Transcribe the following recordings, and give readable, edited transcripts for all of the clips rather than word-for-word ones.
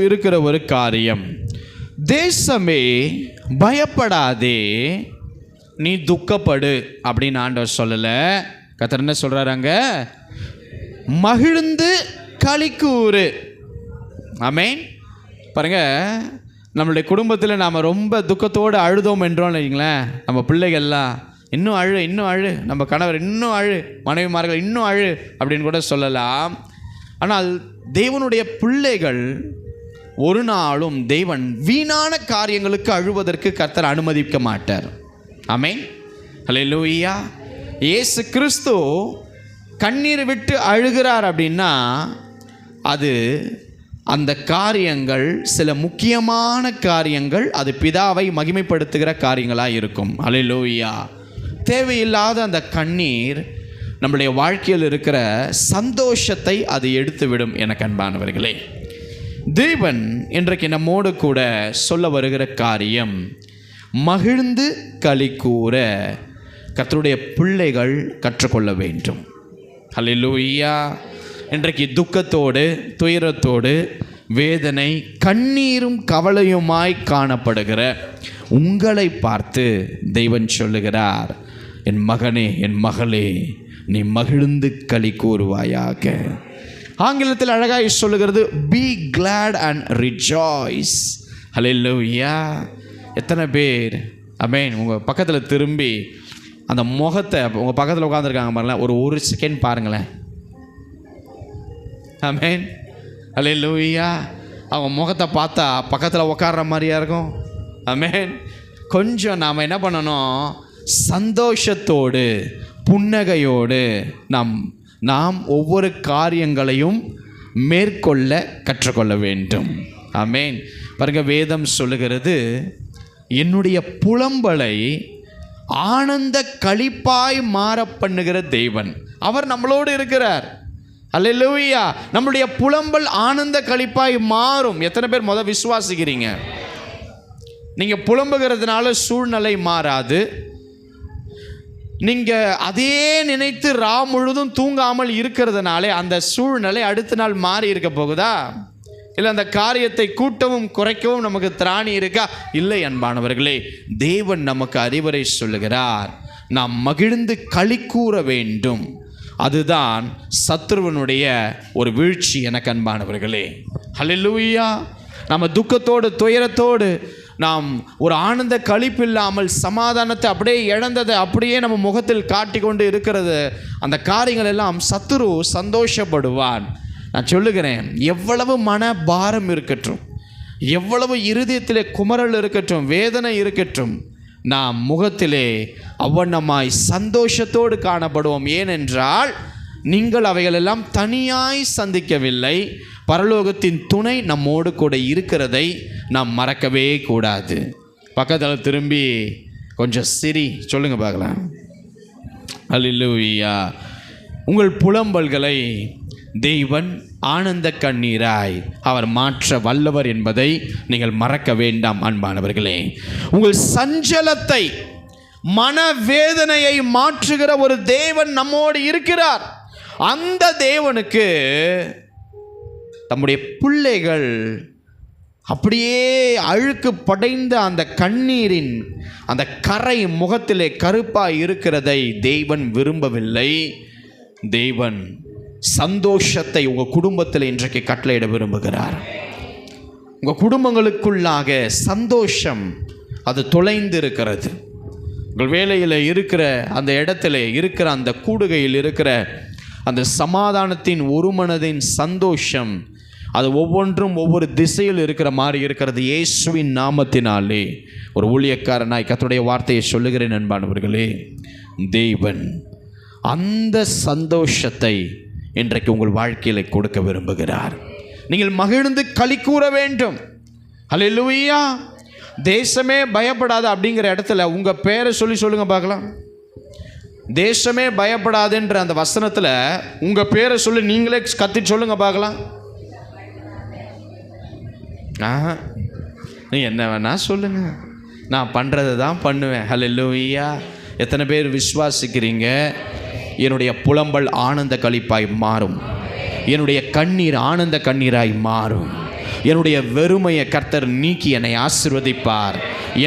இருக்கிற ஒரு காரியம். தேசமே பயப்படாதே, நீ துக்கப்படு அப்படின்னு ஆண்டவர் சொல்லலை. கர்த்தர் என்ன சொல்றாங்க? மகிழ்ந்து களிக்கூறு. ஆமென். பாருங்க, நம்மளுடைய குடும்பத்தில் நாம் ரொம்ப துக்கத்தோடு அழுதோம் என்றோன்னு வைங்களேன், நம்ம பிள்ளைகள்லாம் இன்னும் அழு, நம்ம கணவர் இன்னும் அழு, மனைவிமார்கள் இன்னும் அழு அப்படின்னு கூட சொல்லலாம். ஆனால் தேவனுடைய பிள்ளைகள் ஒரு நாளும் தேவன் வீணான காரியங்களுக்கு அழுவதற்கு கர்த்தர் அனுமதிக்க மாட்டார். ஆமென். ஹல்லேலூயா. இயேசு கிறிஸ்து கண்ணீர் விட்டு அழுகிறார் அப்படின்னா அது அந்த காரியங்கள் சில முக்கியமான காரியங்கள், அது பிதாவை மகிமைப்படுத்துகிற காரியங்களாக இருக்கும். ஹல்லேலூயா. தேவையில்லாத அந்த கண்ணீர் நம்முடைய வாழ்க்கையில் இருக்கிற சந்தோஷத்தை அது எடுத்துவிடும். எனக்கு அன்பானவர்களே, தேவன் இன்றைக்கு நம்மோடு கூட சொல்ல வருகிற காரியம், மகிழ்ந்து களிக்கூற கர்த்தருடைய பிள்ளைகள் கற்றுக்கொள்ள வேண்டும். ஹல்லேலூயா. இன்றைக்கு துக்கத்தோடு, துயரத்தோடு, வேதனை, கண்ணீரும் கவலையுமாய் காணப்படுகிற உங்களை பார்த்து தெய்வன் சொல்லுகிறார், என் மகனே, என் மகளே, நீ மகிழ்ந்து களி கூறுவாயாக. ஆங்கிலத்தில் அழகாய் சொல்லுகிறது, பி கிளாட் அண்ட் ரிஜாய்ஸ். ஹல்லேலூயா. எத்தனை பேர் ஆமென் உங்கள் பக்கத்தில் திரும்பி அந்த முகத்தை, உங்கள் பக்கத்தில் உட்காந்துருக்காங்க பாருங்களேன், ஒரு செகண்ட் பாருங்களேன். ஆமென். ஹல்லேலூயா. அவங்க முகத்தை பார்த்தா பக்கத்தில் உட்கார்ற மாதிரியா இருக்கும். ஆமென். கொஞ்சம் நாம் என்ன பண்ணணும், சந்தோஷத்தோடு புன்னகையோடு நாம் ஒவ்வொரு காரியங்களையும் மேற்கொள்ள கற்றுக்கொள்ள வேண்டும். ஆமென். பாருங்க, வேதம் சொல்லுகிறது, என்னுடைய புலம்பலை ஆனந்த களிப்பாய் மாற பண்ணுகிற தேவன் அவர் நம்மளோடு இருக்கிறார். அல்லேலூயா. நம்முடைய புலம்பல் ஆனந்த களிப்பாய் மாறும். எத்தனை பேர் விசுவாசிக்கிறீங்க? நீங்கள் புலம்புகிறதுனால சூழ்நிலை மாறாது. நீங்கள் அதே நினைத்து ரா முழுதும் தூங்காமல் இருக்கிறதுனாலே அந்த சூழ்நிலை அடுத்த நாள் மாறி இருக்க போகுதா? இல்லை அந்த காரியத்தை கூட்டவும் குறைக்கவும் நமக்கு திராணி இருக்கா? இல்லை அன்பானவர்களே, தேவன் நமக்கு அறிவுரை சொல்லுகிறார், நாம் மகிழ்ந்து களிக்கூற வேண்டும். அதுதான் சத்ருவனுடைய ஒரு வீழ்ச்சி. எனக்கு அன்பானவர்களே, ஹல்லேலூயா. நம்ம துக்கத்தோடு துயரத்தோடு நாம் ஒரு ஆனந்த களிப்பு இல்லாமல் சமாதானத்தை அப்படியே இழந்ததை அப்படியே நம்ம முகத்தில் காட்டி கொண்டு இருக்கிறது, அந்த காரியங்கள் எல்லாம் சத்துரு சந்தோஷப்படுவான். நான் சொல்லுகிறேன், எவ்வளவு மன பாரம் இருக்கட்டும், எவ்வளவு இருதயத்திலே குமரல் இருக்கட்டும், வேதனை இருக்கட்டும், நாம் முகத்திலே அவ்வண்ணமாய் சந்தோஷத்தோடு காணப்படுவோம். ஏனென்றால் நீங்கள் அவைகளெல்லாம் தனியாய் சந்திக்கவில்லை, பரலோகத்தின் துணை நம்மோடு கூட இருக்கிறதை நாம் மறக்கவே கூடாது. பக்கத்தில் திரும்பி கொஞ்சம் சிரி, சொல்லுங்க பார்க்கலாம். அல்லேலூயா. உங்கள் புலம்பல்களை தேவன் ஆனந்த கண்ணீராய் அவர் மாற்ற வல்லவர் என்பதை நீங்கள் மறக்க வேண்டாம் அன்பானவர்களே. உங்கள் சஞ்சலத்தை, மனவேதனையை மாற்றுகிற ஒரு தேவன் நம்மோடு இருக்கிறார். அந்த தேவனுக்கு தம்முடைய பிள்ளைகள் அப்படியே அழுக்கு படைந்த அந்த கண்ணீரின் அந்த கரை முகத்திலே கருப்பாய் இருக்கிறதை தேவன் விரும்பவில்லை. தேவன் சந்தோஷத்தை உங்கள் குடும்பத்தில் இன்றைக்கு கட்டளையிட விரும்புகிறார். உங்கள் குடும்பங்களுக்குள்ளாக சந்தோஷம் அது தொலைந்து இருக்கிறது. உங்கள் வேலையில் இருக்கிற அந்த இடத்துல இருக்கிற அந்த கூடுகையில் இருக்கிற அந்த சமாதானத்தின் ஒரு மனதின் சந்தோஷம் அது ஒவ்வொன்றும் ஒவ்வொரு திசையில் இருக்கிற மாதிரி இருக்கிறது. இயேசுவின் நாமத்தினாலே ஒரு ஊழியக்காரனாய் கர்த்தருடைய வார்த்தையை சொல்லுகிறேன் அன்பானவர்களே, தேவன் அந்த சந்தோஷத்தை இன்றைக்கு உங்கள் வாழ்க்கையில் கொடுக்க விரும்புகிறார். நீங்கள் மகிழ்ந்து களி கூற வேண்டும். அல்லேலூயா. தேசமே பயப்படாது அப்படிங்கிற இடத்துல உங்கள் பேரை சொல்லுங்க பார்க்கலாம். தேசமே பயப்படாதுன்ற அந்த வசனத்தில் உங்கள் பேரை சொல்லி நீங்களே கத்தி சொல்லுங்க பார்க்கலாம். நீ என்ன வேணா சொல்லுங்க, நான் பண்ணுறது தான் பண்ணுவேன். ஹல்லேலூயா. எத்தனை பேர் விசுவாசிக்கிறீங்க? என்னுடைய புலம்பல் ஆனந்த களிப்பாய் மாறும், என்னுடைய கண்ணீர் ஆனந்த கண்ணீராய் மாறும், என்னுடைய வெறுமையை கர்த்தர் நீக்கி என்னை ஆசீர்வதிப்பார்.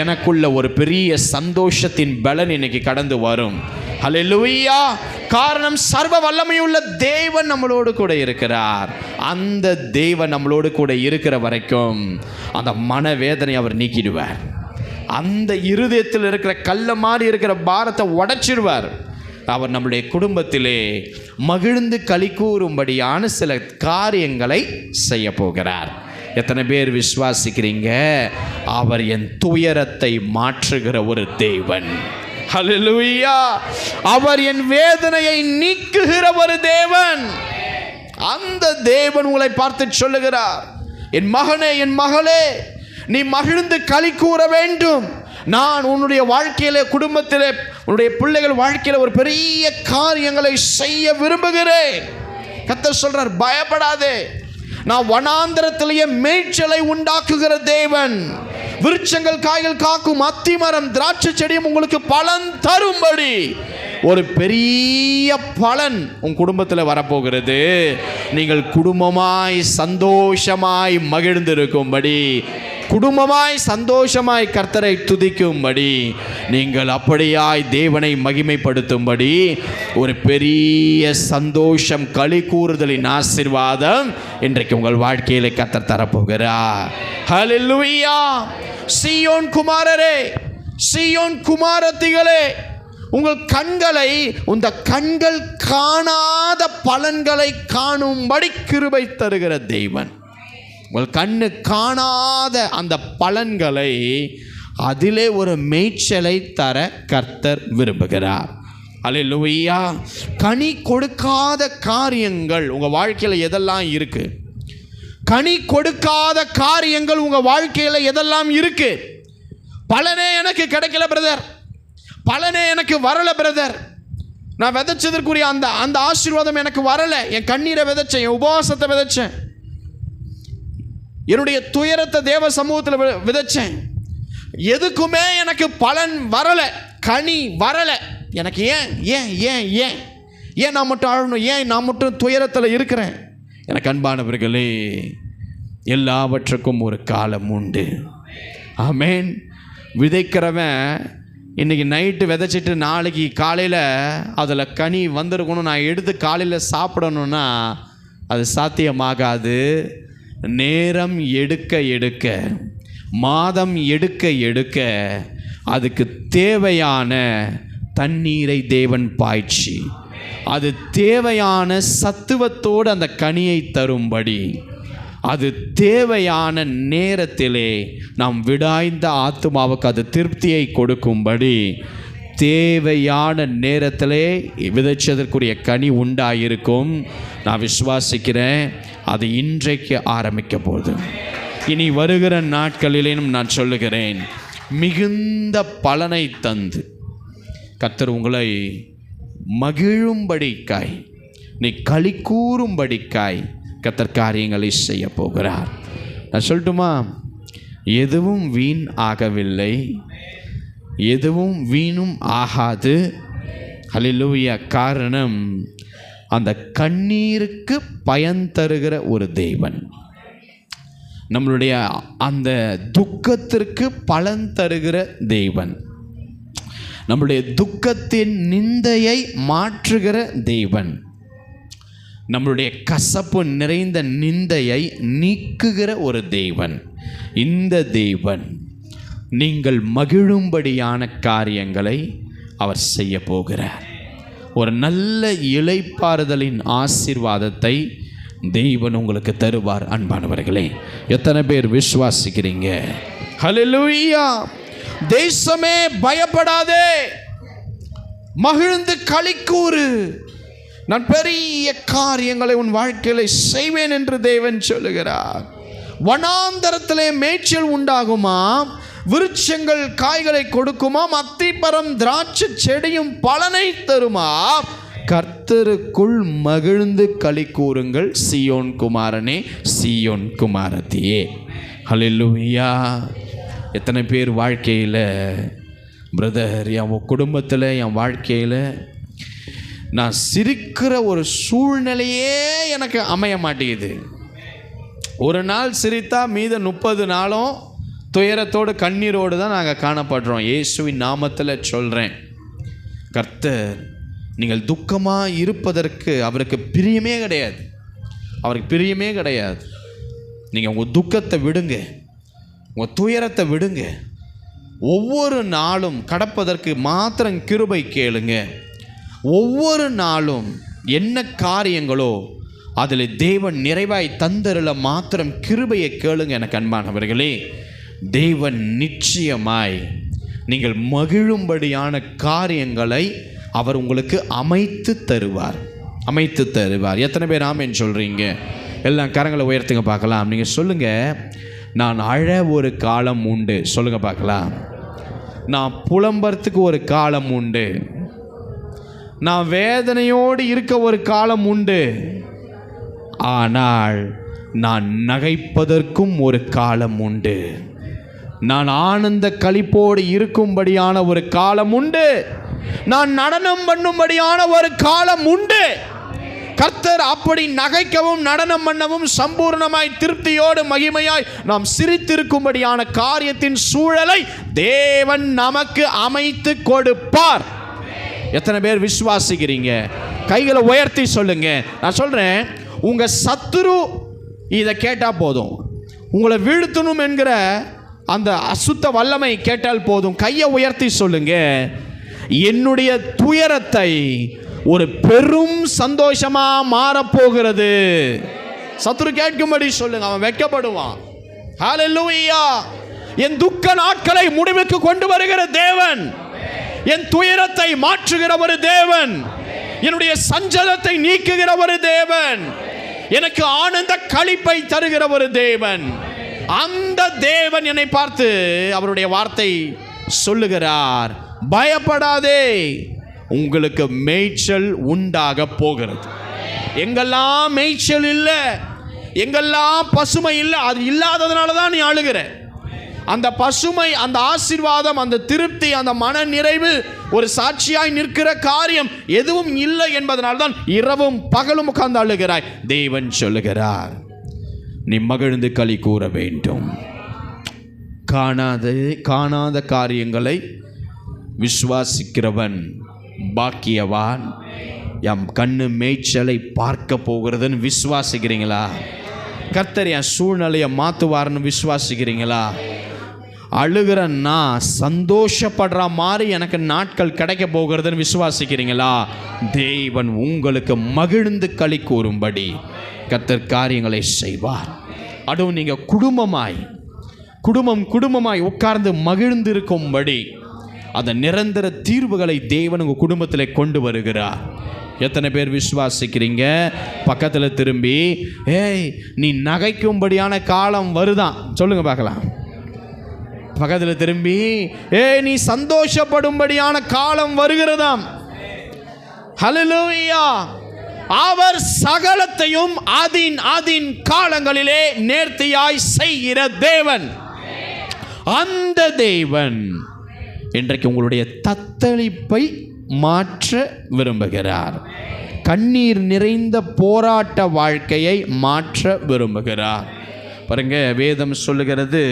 எனக்குள்ள ஒரு பெரிய சந்தோஷத்தின் பலன் இன்னைக்கு கடந்து வரும். ஹல்லேலூயா. காரணம், சர்வ வல்லமையுள்ள தேவன் நம்மளோடு கூட இருக்கிறார். அந்த தேவன் நம்மளோடு கூட இருக்கிற வரைக்கும் அந்த மனவேதனை அவர் நீக்கிடுவார். அந்த இருதயத்தில் இருக்கிற கல்ல மாதிரி இருக்கிற பாரத்தை உடைச்சிடுவார். அவர் நம்முடைய குடும்பத்திலே மகிழ்ந்து களி கூறும்படியான சில காரியங்களை செய்ய போகிறார். எத்தனை பேர் விசுவாசிக்கிறீங்க? அவர் என் துயரத்தை மாற்றுகிற ஒரு தேவன். ஹல்லேலூயா. அவர் என் வேதனையை நீக்குகிற ஒரு தேவன். அந்த தேவன் உங்களை பார்த்து சொல்லுகிறார், என் மகனே, என் மகளே, நீ மகிழ்ந்து களி கூற வேண்டும். நான் உன்னுடைய வாழ்க்கையில, குடும்பத்திலே, உன்னுடைய பிள்ளைகள் வாழ்க்கையில ஒரு பெரிய காரியங்களை செய்ய விரும்புகிறேன். கர்த்தர் சொல்றார், பயப்படாதே. நான் வனாந்தரத்திலேயே மேய்ச்சலை உண்டாக்குகிற தேவன். விருட்சங்கள் காய்கள் காக்கும் அத்திமரம் திராட்சை செடியும் உங்களுக்கு பலன் தரும்படி ஒரு பெரிய பலன் உன் குடும்பத்தில் வரப்போகிறது. நீங்கள் குடும்பமாய் சந்தோஷமாய் மகிழ்ந்திருக்கும்படி, குடும்பமாய் சந்தோஷமாய் கர்த்தரை துதிக்கும்படி, நீங்கள் அப்படியாய் தேவனை மகிமைப்படுத்தும்படி ஒரு பெரிய சந்தோஷம், களி கூறுதலின் ஆசீர்வாதம் இன்றைக்கு உங்கள் வாழ்க்கையில கர்த்தர் தரப்போகிறார். ஹல்லேலூயா. சீயோன் குமாரரே, சீயோன் குமாரத்திகளே, உங்கள் கண்களை, உந்த கண்கள் காணாத பலன்களை காணும்படி கிருபை தருகிற தேவன். உங்கள் கண்ணு காணாத அந்த பலன்களை, அதிலே ஒரு மேய்ச்சலை தர கர்த்தர் விரும்புகிறார். அல்லேலூயா. கனி கொடுக்காத காரியங்கள் உங்கள் வாழ்க்கையில் எதெல்லாம் இருக்கு? கனி கொடுக்காத காரியங்கள் உங்கள் வாழ்க்கையில் எதெல்லாம் இருக்கு? பலனே எனக்கு கிடைக்கல பிரதர், பலனே எனக்கு வரல பிரதர், நான் விதைச்சதற்குரிய அந்த ஆசீர்வாதம் எனக்கு வரல. என் கண்ணீரை விதைச்சேன், என் உபவாசத்தை விதைச்சேன், என்னுடைய துயரத்தை தேவ சமூகத்தில் விதைச்சேன், எதுக்குமே எனக்கு பலன் வரல, கனி வரல. எனக்கு ஏன் ஏன் ஏன் ஏன் ஏன் நான் மட்டும் அழணும்? ஏன் நான் மட்டும் துயரத்தில் இருக்கிறேன்? எனக்கு அன்பானவர்களே, எல்லாவற்றுக்கும் ஒரு காலம் உண்டு. ஆமென். விதைக்கிறவன் இன்றைக்கி நைட்டு விதைச்சிட்டு நாளைக்கு காலையில் அதில் கனி வந்திருக்கணும், நான் எடுத்து காலையில் சாப்பிடணுன்னா அது சாத்தியமாகாது. நேரம் எடுக்க எடுக்க, மாதம் எடுக்க எடுக்க அதுக்கு தேவையான தண்ணீரை தேவன் பாய்ச்சி, அது தேவையான சத்துவத்தோடு அந்த கனியை தரும்படி, அது தேவையான நேரத்திலே நாம் விடாய்ந்த ஆத்துமாவுக்கு அது திருப்தியை கொடுக்கும்படி, தேவையான நேரத்திலே விதைச்சதற்குரிய கனி உண்டாயிருக்கும். நான் விசுவாசிக்கிறேன், அது இன்றைக்கு ஆரம்பிக்க போகுது. இனி வருகிற நாட்களிலேயும் நான் சொல்லுகிறேன், மிகுந்த பலனை தந்து கர்த்தர் உங்களை மகிழும்படிக்காய், நீ களி கூறும்படிக்காய் கர்த்தர் காரியங்களை செய்ய போகிறார். நான் சொல்லட்டுமா? எதுவும் வீண் ஆகவில்லை, எதுவும் வீணும் ஆகாது. ஹல்லேலூயா. காரணம், அந்த கண்ணீருக்கு பயன் தருகிற ஒரு தேவன், நம்மளுடைய அந்த துக்கத்திற்கு பலன் தருகிற தேவன், நம்முடைய துக்கத்தின் நிந்தையை மாற்றுகிற தேவன், நம்மளுடைய கசப்பு நிறைந்த நிந்தையை நீக்குகிற ஒரு தேவன். இந்த தேவன் நீங்கள் மகிழும்படியான காரியங்களை அவர் செய்ய போகிறார். ஒரு நல்ல இளைப்பாறுதலின் ஆசீர்வாதத்தை தேவன் உங்களுக்கு தருவார். அன்பானவர்களே, எத்தனை பேர் விசுவாசிக்கிறீங்க? ஹல்லேலூயா. தேசமே பயப்படாதே, மகிழ்ந்து களி கூறு, நான் பெரிய காரியங்களை உன் வாழ்க்கையில செய்வேன் என்று தேவன் சொல்லுகிறார். வனாந்தரத்திலே மேய்ச்சல் உண்டாகுமா, விருட்சங்கள் காய்களை கொடுக்குமா, அத்திமரம் திராட்சை செடியும் பலனை தருமா. கர்த்தருக்குள் மகிழ்ந்து களி கூறுங்கள், சீயோன் குமாரனே, சீயோன் குமாரத்தியே. ஹல்லேலூயா. எத்தனை பேர் வாழ்க்கையில், பிரதர், என் குடும்பத்தில், என் வாழ்க்கையில் நான் சிரிக்கிற ஒரு சூழ்நிலையே எனக்கு அமைய மாட்டேங்குது, ஒரு நாள் சிரித்தா மீத 30 நாளும் துயரத்தோடு கண்ணீரோடு தான் நாங்கள் காணப்படுறோம். இயேசுவின் நாமத்தில் சொல்கிறேன், கர்த்தர் நீங்கள் துக்கமாக இருப்பதற்கு அவருக்கு பிரியமே கிடையாது. அவருக்கு பிரியமே கிடையாது. நீங்கள் உங்கள் துக்கத்தை விடுங்க, உங்கள் துயரத்தை விடுங்க. ஒவ்வொரு நாளும் கடப்பதற்கு மாத்திரம் கிருபை கேளுங்க. ஒவ்வொரு நாளும் என்ன காரியங்களோ அதில் தேவன் நிறைவாய் தந்தருள மாத்திரம் கிருபையை கேளுங்க. எனக்கு அன்பானவர்களே, தேவன் நிச்சயமாய் நீங்கள் மகிழும்படியான காரியங்களை அவர் உங்களுக்கு அமைத்து தருவார். எத்தனை பேர் ஆமென் சொல்கிறீங்க? எல்லாம் கரங்களை உயர்த்துங்க பார்க்கலாம். நீங்கள் சொல்லுங்கள், நான் அழ ஒரு காலம் உண்டு. சொல்லுங்கள் பார்க்கலாம். நான் புலம்புறதுக்கு ஒரு காலம் உண்டு. நான் வேதனையோடு இருக்க ஒரு காலம் உண்டு. ஆனால் நான் நகைப்பதற்கும் ஒரு காலம் உண்டு. நான் ஆனந்த களிப்போடு இருக்கும்படியான ஒரு காலம் உண்டு. நான் நடனம் பண்ணும்படியான ஒரு காலம் உண்டு. கர்த்தர் அப்படி நகைக்கவும் நடனம் பண்ணவும் சம்பூர்ணமாய் திருப்தியோடு மகிமையாய் நாம் சிரித்திருக்கும்படியான காரியத்தின் சூழலை தேவன் நமக்கு அமைத்து கொடுப்பார். எத்தனை பேர் விசுவாசிக்கிறீங்க? கைகளை உயர்த்தி சொல்லுங்க. நான் சொல்றேன், உங்க சத்துரு இதை கேட்டா போதும். உங்களை வீழ்த்தணும் என்கிற அந்த அசுத்த வல்லமை கேட்டால் போதும். கையை உயர்த்தி சொல்லுங்க, என்னுடைய துயரத்தை ஒரு பெரும் சந்தோஷமா மாறப்போகிறது. சத்துரு கேட்கும்படி சொல்லுங்க, அவன் வெட்கப்படுவான். ஹல்லேலூயா! என் துக்க நாட்களை முடிவுக்கு கொண்டு வருகிற தேவன், என் துயரத்தை மாற்றுகிற ஒரு தேவன், என்னுடைய சஞ்சலத்தை நீக்குகிற ஒரு தேவன், எனக்கு ஆனந்த களிப்பை தருகிற ஒரு தேவன். அந்த தேவன் என்னை பார்த்து அவருடைய வார்த்தை சொல்லுகிறார், பயப்படாதே, உங்களுக்கு மேய்ச்சல் உண்டாக போகிறது. எங்கெல்லாம் மேய்ச்சல் இல்லை, எங்கெல்லாம் பசுமை இல்லை, அது இல்லாததுனால தான் நீ அழுகிற. அந்த பசுமை, அந்த ஆசீர்வாதம், அந்த திருப்தி, அந்த மன நிறைவு, ஒரு சாட்சியாய் நிற்கிற காரியம் எதுவும் இல்லை என்பதனால்தான் இரவும் பகலும் உட்கார்ந்து அழுகிறாய். தேவன் சொல்லுகிறார், நீ மகிழ்ந்து களி கூற வேண்டும். காணாத காரியங்களை விசுவாசிக்கிறவன் பாக்கியவான். என் கண்ணு மேய்ச்சலை பார்க்க போகிறதுன்னு விசுவாசிக்கிறீங்களா? கர்த்தர் என் சூழ்நிலையை மாற்றுவார்னு விசுவாசிக்கிறீங்களா? அழுகிறன்னா சந்தோஷப்படுற மாதிரி எனக்கு நாட்கள் கிடைக்க போகிறதுன்னு விசுவாசிக்கிறீங்களா? தேவன் உங்களுக்கு மகிழ்ந்து களி கூறும்படி கர்த்தர் காரியங்களை செய்வார். அதுவும் நீங்கள் குடும்பமாய் உட்கார்ந்து மகிழ்ந்து இருக்கும்படி அந்த நிரந்தர தீர்வுகளை தேவன் உங்கள் குடும்பத்தில் கொண்டு வருகிறார். எத்தனை பேர் விசுவாசிக்கிறீங்க? பக்கத்தில் திரும்பி, ஏய் நீ நகைக்கும்படியான காலம் வருதான் சொல்லுங்க பார்க்கலாம். பக்கத்தில் திரும்பி, ஏய் நீ சந்தோஷப்படும்படியான காலம் வருகிறதாம். ஹல்லேலூயா! அவர் சகலத்தையும் அதின் காலங்களிலே நேர்த்தியாய் செய்கிற தேவன். அந்த தேவன் இன்றைக்கு உங்களுடைய தத்தளிப்பை மாற்ற விரும்புகிறார். கண்ணீர் நிறைந்த போராட்ட வாழ்க்கையை மாற்ற விரும்புகிறார். பாருங்க, வேதம் சொல்லுகிறது,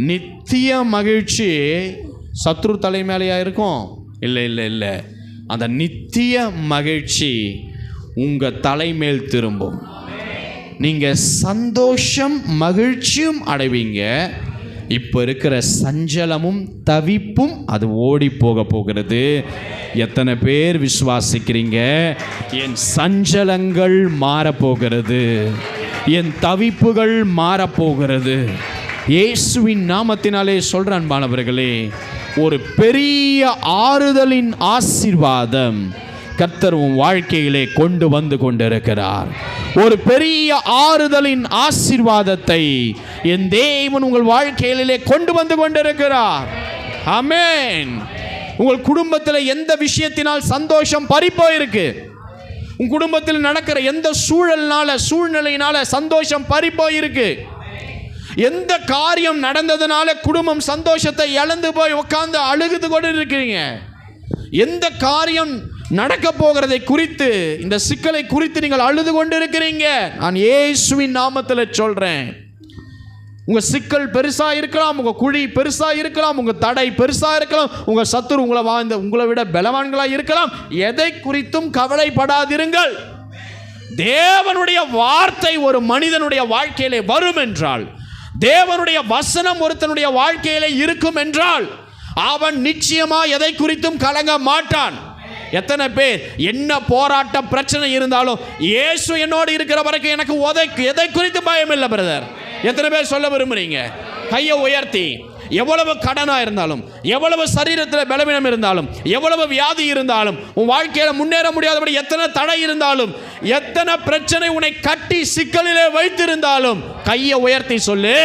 நித்திய மகிழ்ச்சி சத்ரு தலைமையிலையா இருக்கும்? இல்லை. அந்த நித்திய மகிழ்ச்சி உங்கள் தலைமேல் திரும்பும். நீங்கள் சந்தோஷம் மகிழ்ச்சியும் அடைவீங்க. இப்போ இருக்கிற சஞ்சலமும் தவிப்பும் அது ஓடி போக போகிறது. எத்தனை பேர் விசுவாசிக்கிறீங்க? என் சஞ்சலங்கள் மாறப்போகிறது, என் தவிப்புகள் மாறப்போகிறது. இயேசுவின் நாமத்தினாலே சொல்ற அன்பானவர்களே, ஒரு பெரிய ஆறுதலின் ஆசீர்வாதம் கர்த்தர் உன் வாழ்க்கையிலே கொண்டு வந்து கொண்டிருக்கிறார். ஒரு பெரிய ஆறுதலின் ஆசீர்வாதத்தை என் தேவன் உங்கள் வாழ்க்கையிலே கொண்டு வந்து கொண்டிருக்கிறார். ஆமென். உங்கள் குடும்பத்தில் எந்த விஷயத்தினால் சந்தோஷம் பறிப்போயிருக்கு, உங்கள் குடும்பத்தில் நடக்கிற எந்த சூழ்நிலையினால சந்தோஷம் பறிப்போயிருக்கு, எந்த காரியம் நடந்ததுனால குடும்பம் சந்தோஷத்தை இழந்து போய் உட்கார்ந்து அழுகுது கொண்டு இருக்கிறீங்க, எந்த காரியம் நடக்க போகிறதை குறித்து, இந்த சிக்கலை குறித்து நீங்கள் அழுது கொண்டு இருக்கிறீங்க. நான் இயேசுவின் நாமத்தில் சொல்றேன், உங்க சிக்கல் பெருசா இருக்கலாம், உங்க குழி பெருசா இருக்கலாம், உங்க தடை பெருசா இருக்கலாம், உங்க சத்துரு உங்களை விட பலவான்களா இருக்கலாம். எதை குறித்தும் கவலைப்படாதிருங்கள். தேவனுடைய வார்த்தை ஒரு மனிதனுடைய வாழ்க்கையிலே வரும் என்றால், தேவனுடைய வசனம் ஒருத்தனுடைய வாழ்க்கையிலே இருக்கும் என்றால், அவன் நிச்சயமா எதை குறித்தும் கலங்க மாட்டான். எத்தனை பேர் என்ன போராட்ட பிரச்சனை இருந்தாலும் இயேசு என்னோடு இருக்கிற வரைக்கும் எனக்கு எதை குறித்து பயம் இல்லை பிரதர்? எத்தனை பேர் சொல்ல விரும்புறீங்க? கையை உயர்த்தி. எவ்வளவு கடனா இருந்தாலும், எவ்வளவு சரீரத்தில் பலவீனம் இருந்தாலும், எவ்வளவு வியாதி இருந்தாலும், உன் வாழ்க்கையில முன்னேற முடியாதபடி எத்தனை தடை இருந்தாலும், எத்தனை பிரச்சனை உன்னை கட்டி சிக்கலிலே வைத்திருந்தாலும், கையை உயர்த்தி சொல்லு,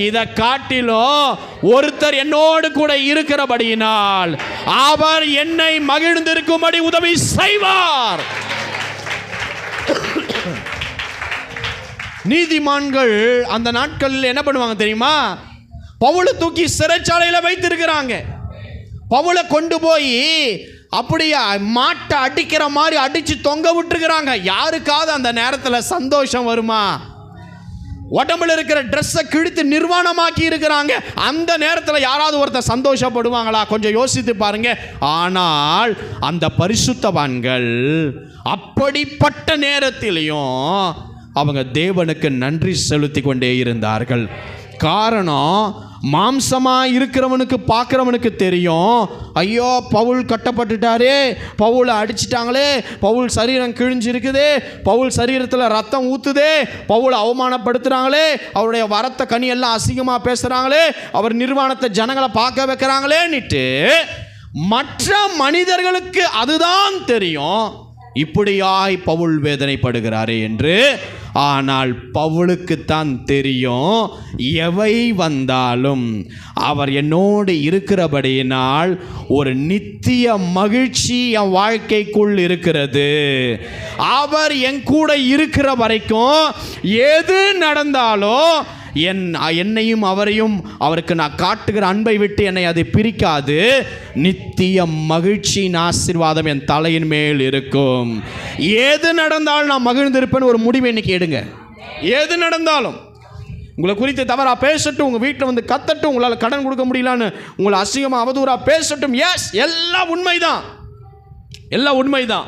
இதை காட்டிலும் ஒருத்தர் என்னோடு கூட இருக்கிறபடியினால் அவர் என்னை மகிழ்ந்திருக்கும்படி உதவி செய்வார். நீதிமான்கள் அந்த நாட்களில் என்ன பண்ணுவாங்க தெரியுமா? பவுலை தூக்கி சிறைச்சாலையில் வைத்திருக்கிறாங்க. பவுலை கொண்டு போய் அப்படியே மாட்டை அடிக்கிற மாதிரி அடிச்சு தொங்க விட்டுருக்கிறாங்க. யாருக்காவது அந்த நேரத்தில் சந்தோஷம் வருமா? உடம்புல இருக்கிற ட்ரெஸ்ஸை கிழித்து நிர்வாணமாக்கி இருக்கிறாங்க. அந்த நேரத்தில் யாராவது ஒருத்தர் சந்தோஷப்படுவாங்களா? கொஞ்சம் யோசித்து பாருங்க. ஆனால் அந்த பரிசுத்தவான்கள் அப்படிப்பட்ட நேரத்திலையும் அவங்க தேவனுக்கு நன்றி செலுத்தி கொண்டே இருந்தார்கள். காரணம், மாம்சமா இருக்கிறவனுக்கு பார்க்கிறவனுக்கு தெரியும், ஐயோ பவுல் கட்டப்பட்டுட்டாரே, பவுலை அடிச்சிட்டாங்களே, பவுல் சரீரம் கிழிஞ்சிருக்குதே, பவுல் சரீரத்தில் ரத்தம் ஊத்துதே, பவுலை அவமானப்படுத்துறாங்களே, அவருடைய வரத்த கனி எல்லாம் அசிங்கமாக பேசுகிறாங்களே, அவர் நிர்வாணத்தை ஜனங்களை பார்க்க வைக்கிறாங்களேன்னுட்டு மற்ற மனிதர்களுக்கு அதுதான் தெரியும், இப்படியாய் பவுல் வேதனைப்படுகிறாரே என்று. ஆனால் பவுலுக்குத்தான் தெரியும், எவை வந்தாலும் அவர் என்னோடு இருக்கிறபடியினால் ஒரு நித்திய மகிழ்ச்சி என் வாழ்க்கைக்குள் இருக்கிறது. அவர் என் கூட இருக்கிற வரைக்கும் எது நடந்தாலும் என்னையும் அவரையும், அவருக்கு நான் காட்டுகிற அன்பை விட்டு என்னை அது பிரிக்காது. நித்திய மகிழ்ச்சியின் ஆசீர்வாதம் என் தலையின் மேல் இருக்கும். ஏது நடந்தாலும் நான் மகிழ்ந்திருப்பேன். ஒரு முடிவு இன்னைக்கு எடுங்க. ஏது நடந்தாலும் உங்களை குறித்து தவறா பேசட்டும், உங்க வீட்டில் வந்து கத்தட்டும், உங்களால் கடன் கொடுக்க முடியலன்னு உங்களை அசிங்கமா அவதூறா பேசட்டும், எஸ், எல்லாம் உண்மைதான், எல்லாம் உண்மைதான்.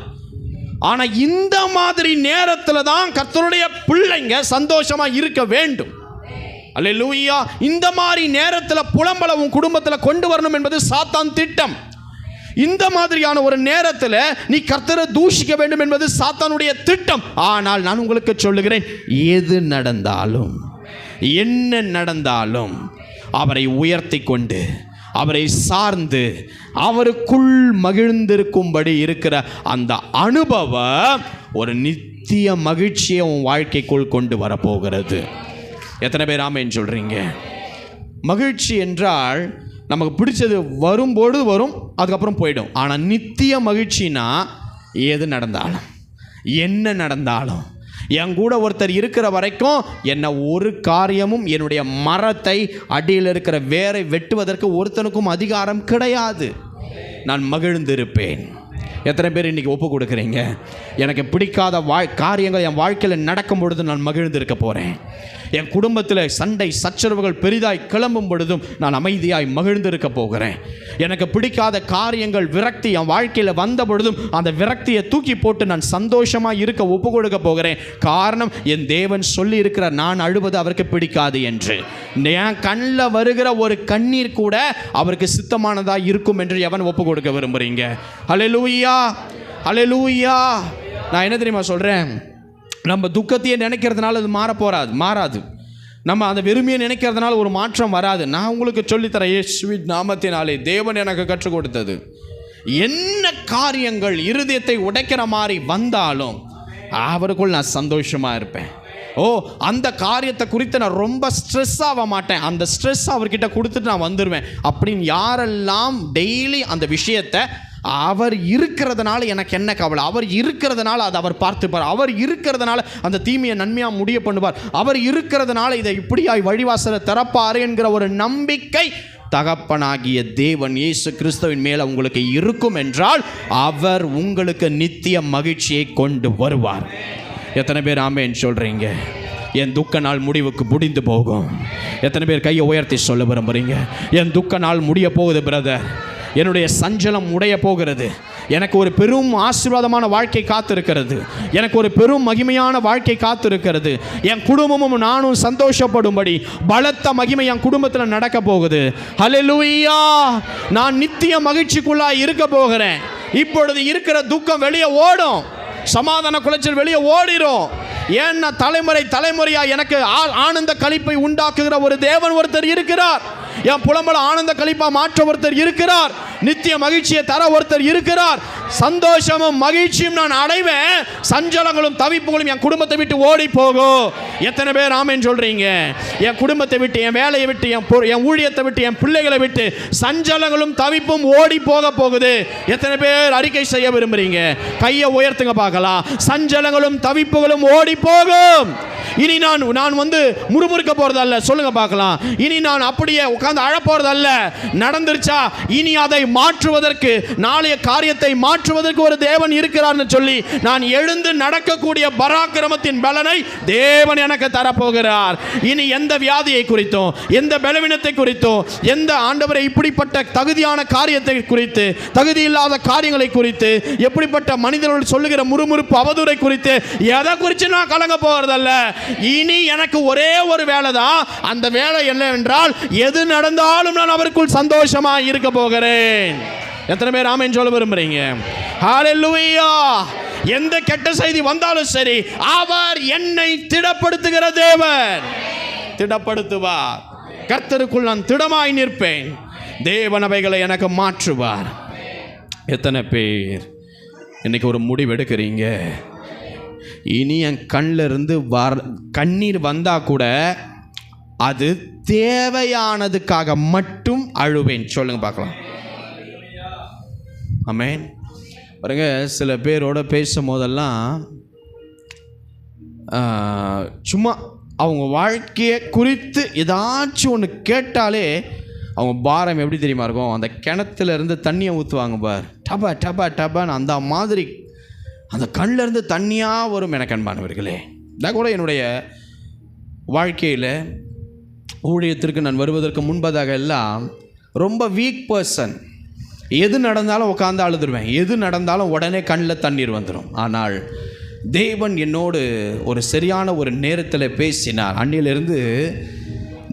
ஆனா இந்த மாதிரி நேரத்தில் தான் கர்த்தருடைய பிள்ளைங்க சந்தோஷமா இருக்க வேண்டும். அல்லேலூயா. இந்த மாதிரி நேரத்தில் புலம்பல உன் குடும்பத்தில் கொண்டு வரணும் என்பது சாத்தான் திட்டம். இந்த மாதிரியான ஒரு நேரத்தில் நீ கர்த்தரை தூஷிக்க வேண்டும் என்பது சாத்தானுடைய திட்டம். ஆனால் நான் உங்களுக்கு சொல்லுகிறேன், எது நடந்தாலும் என்ன நடந்தாலும் அவரை உயர்த்தி கொண்டு, அவரை சார்ந்து, அவருக்குள் மகிழ்ந்திருக்கும்படி இருக்கிற அந்த அனுபவம் ஒரு நித்திய மகிழ்ச்சியை உன் வாழ்க்கைக்குள் கொண்டு வரப்போகிறது. எத்தனை பேர் ஆமென் சொல்றீங்க? மகிழ்ச்சி என்றால் நமக்கு பிடிச்சது வரும்போது வரும், அதுக்கப்புறம் போயிடும். ஆனால் நித்திய மகிழ்ச்சினா எது நடந்தாலும் என்ன நடந்தாலும் என் கூட ஒருத்தர் இருக்கிற வரைக்கும் என்ன ஒரு காரியமும் என்னுடைய மரத்தை அடியில் இருக்கிற வேரை வெட்டுவதற்கு ஒருத்தனுக்கும் அதிகாரம் கிடையாது. நான் மகிழ்ந்திருப்பேன். எத்தனை பேர் இன்றைக்கி ஒப்பு கொடுக்குறீங்க? எனக்கு பிடிக்காத காரியங்கள் என் வாழ்க்கையில் நடக்கும் பொழுது நான் மகிழ்ந்திருக்க போகிறேன். என் குடும்பத்தில் சண்டை சச்சரவுகள் பெரிதாய் கிளம்பும் பொழுதும் நான் அமைதியாய் மகிழ்ந்திருக்க போகிறேன். எனக்கு பிடிக்காத காரியங்கள் விரக்தி என் வாழ்க்கையில் வந்த பொழுதும் அந்த விரக்தியை தூக்கி போட்டு நான் சந்தோஷமாக இருக்க ஒப்பு கொடுக்க போகிறேன். காரணம், என் தேவன் சொல்லி இருக்கிற நான் அழுவது அவருக்கு பிடிக்காது என்று. என் கண்ணில் வருகிற ஒரு கண்ணீர் கூட அவருக்கு சித்தமானதாக இருக்கும் என்று எவன் ஒப்பு கொடுக்க விரும்புகிறீங்க? அல்லேலூயா, அல்லேலூயா. நான் என்ன தெரியுமா சொல்கிறேன்? நம்ம துக்கத்தையே நினைக்கிறதுனால அது மாறாது. நம்ம அந்த வெறுமையை நினைக்கிறதுனால ஒரு மாற்றம் வராது. நான் உங்களுக்கு சொல்லித்தரேன், இயேசுவின் நாமத்தினாலே தேவன் எனக்கு கற்றுக் கொடுத்தது. என்ன காரியங்கள் இருதயத்தை உடைக்கிற மாதிரி வந்தாலும் அவருக்குள் நான் சந்தோஷமாக இருப்பேன். அந்த காரியத்தை குறித்து நான் ரொம்ப ஸ்ட்ரெஸ் ஆக மாட்டேன். அந்த ஸ்ட்ரெஸ் அவர்கிட்ட கொடுத்துட்டு நான் வந்துடுவேன் அப்படின்னு யாரெல்லாம் டெய்லி அந்த விஷயத்தை அவர் இருக்கிறதுனால எனக்கு என்ன கவலை, அவர் இருக்கிறதுனால அதை அவர் பார்த்துப்பார், அவர் இருக்கிறதுனால அந்த தீமையை நன்மையாக முடிய பண்ணுவார், அவர் இருக்கிறதுனால இதை இப்படியாய் வழிவாசலை திறப்பார் என்கிற ஒரு நம்பிக்கை தகப்பனாகிய தேவன் இயேசு கிறிஸ்துவின் மேலே உங்களுக்கு இருக்கும் என்றால் அவர் உங்களுக்கு நித்திய மகிழ்ச்சியை கொண்டு வருவார். எத்தனை பேர் ஆமென் சொல்கிறீங்க? என் துக்க நாள் முடிவுக்கு முடிந்து போகும். எத்தனை பேர் கையை உயர்த்தி சொல்ல விரும்புகிறீங்க? என் துக்க நாள் முடிய போகுது பிரதர், என்னுடைய சஞ்சலம் உடைய போகிறது, எனக்கு ஒரு பெரும் ஆசீர்வாதமான வாழ்க்கை காத்திருக்கிறது, எனக்கு ஒரு பெரும் மகிமையான வாழ்க்கை காத்திருக்கிறது, என் குடும்பமும் நானும் சந்தோஷப்படும்படி பலத்த மகிமை என் குடும்பத்தில் நடக்க போகுது. ஹல்லேலூயா! நான் நித்திய மகிழ்ச்சிக்குள்ளாக இருக்க போகிறேன். இப்பொழுது இருக்கிற துக்கம் வெளியே ஓடும், சமாதான குலைச்சல் வெளியே ஓடிரும். ஏன்னா தலைமுறையா எனக்கு ஆனந்த களிப்பை உண்டாக்குகிற ஒரு தேவன் ஒருத்தர் இருக்கிறார். என் புலம்பல ஆனந்த களிப்பா மாற்ற ஒருத்தர் இருக்கிறார். நித்திய மகிழ்ச்சியை தர ஒருத்தர் இருக்கிறார். சந்தோஷமும் மகிழ்ச்சியும் நான் அடைவேன். சஞ்சலங்களும் தவிப்புகளும் என் குடும்பத்தை விட்டு ஓடி போகும். எத்தனை பேர் ஆமென் சொல்றீங்க? என் குடும்பத்தை விட்டு, என் வேலையை விட்டு, என் ஊழியத்தை விட்டு, என் பிள்ளைகளை விட்டு சஞ்சலங்களும் தவிப்பும் ஓடி போக போகுது. எத்தனை பேர் அறிக்கை செய்ய விரும்புறீங்க? கையை உயர்த்துங்க பார்க்கலாம். சஞ்சலங்களும் தவிப்புகளும் ஓடி போகும். இனி நான் முறுமுறுக்க போறதல்ல. சொல்லுங்க பார்க்கலாம். இனி நான் அப்படியே உட்கார்ந்து அழ போறதல்ல. நடந்துருச்சா? இனி அதை மாற்றுவதற்கு, நாளைய காரியத்தை மாற்றுவதற்கு ஒரு தேவன் இருக்கிறார்னு சொல்லி நான் எழுந்து நடக்கக்கூடிய பராக்கிரமத்தின் பலனை தேவன் எனக்கு தரப்போகிறார். இனி எந்த வியாதியை குறித்தோ, எந்த பலவீனத்தை குறித்தோ, எந்த ஆண்டவரை இப்படிப்பட்ட தகுதியான காரியத்தை குறித்து, தகுதி இல்லாத காரியங்களை குறித்து, எப்படிப்பட்ட மனிதர்கள் சொல்லுகிற முறுமுறுப்பு அவதூறை குறித்து எதை குறித்து நான் கலங்க போறதல்ல. இனி எனக்கு ஒரே ஒரு வேலை தான். அந்த வேலை என்னவென்றால், எது நடந்தாலும் நான் அவருக்குள் சந்தோஷமா இருக்க போகிறேன். எத்தனை பேர் ஆமென் சொல்ல விரும்புறீங்க? ஹல்லேலூயா! எந்த கெட்ட செய்தி வந்தாலும் சரி, அவர் என்னை திடப்படுத்துகிற தேவன். திடப்படுத்துவார். கர்த்தருக்குள் நான் திடமாய் நிற்பேன். தேவன் அவைகளை எனக்கு மாற்றுவார். எத்தனை பேர் இன்னைக்கு ஒரு முடிவு எடுக்கிறீங்க? இனி என் கண்ணில் இருந்து கண்ணீர் வந்தா கூட அது தேவையானதுக்காக மட்டும் அழுவேன். சொல்லுங்க பார்க்கலாம். ஆமென். பாருங்க, சில பேரோட பேசும் போதெல்லாம் சும்மா அவங்க வாழ்க்கையை குறித்து ஏதாச்சும் ஒன்று கேட்டாலே அவங்க பாரம் எப்படி தெரியுமா இருக்கும்? அந்த கிணத்துல இருந்து தண்ணியை ஊற்றுவாங்க பார், டபா டபா டபான்னு அந்த மாதிரி அந்த கண்ணிலேருந்து தண்ணியாக வரும். எனக்கு அன்பானவர்களே, நான் கூட என்னுடைய வாழ்க்கையில் ஊழியத்திற்கு நான் வருவதற்கு முன்பதாக எல்லாம் ரொம்ப வீக் பர்சன். எது நடந்தாலும் உட்காந்து அழுதுருவேன், எது நடந்தாலும் உடனே கண்ணில் தண்ணீர் வந்துடும். ஆனால் தேவன் என்னோடு ஒரு சரியான ஒரு நேரத்தில் பேசினார். அன்னிலிருந்து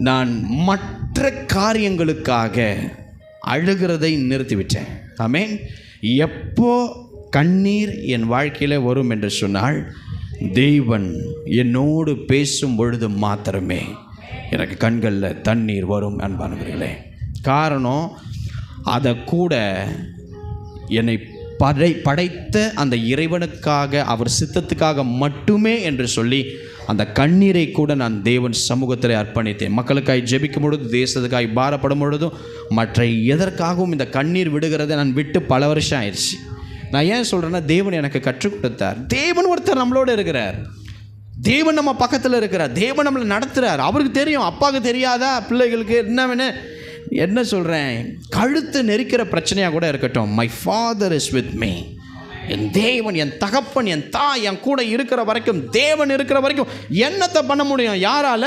நான் மற்ற காரியங்களுக்காக அழுகிறதை நிறுத்திவிட்டேன். ஆமென். எப்போ கண்ணீர் என் வாழ்க்கையில் வரும் என்று சொன்னால், தேவன் என்னோடு பேசும் பொழுது மாத்திரமே எனக்கு கண்களில் தண்ணீர் வரும். அன்பானவர்களே, காரணம் அதை கூட என்னை படைத்த அந்த இறைவனுக்காக, அவர் சித்தத்துக்காக மட்டுமே என்று சொல்லி அந்த கண்ணீரை கூட நான் தேவன் சமூகத்தில் அர்ப்பணித்தேன். மக்களுக்காய் ஜெபிக்கும் பொழுது, தேசத்துக்காய் பாரப்படும் பொழுதும், மற்ற எதற்காகவும் இந்த கண்ணீர் விடுகிறதை நான் விட்டு பல வருஷம் ஆயிடுச்சு. நான் ஏன் சொல்கிறேன்னா, தேவன் எனக்கு கற்றுக் கொடுத்தார். தேவன் ஒருத்தர் நம்மளோடு இருக்கிறார். தேவன் நம்ம பக்கத்தில் இருக்கிறார். தேவன் நம்மளை நடத்துகிறார். அவருக்கு தெரியும். அப்பாவுக்கு தெரியாதா பிள்ளைகளுக்கு என்ன வேணும்? என்ன சொல்கிறேன், கழுத்து நெரிக்கிற பிரச்சனையாக கூட இருக்கட்டும், my father is with me. என் தேவன், என் தகப்பன், என் தாய் என் கூட இருக்கிற வரைக்கும், தேவன் இருக்கிற வரைக்கும் என்னத்தை பண்ண முடியும்? யாரால?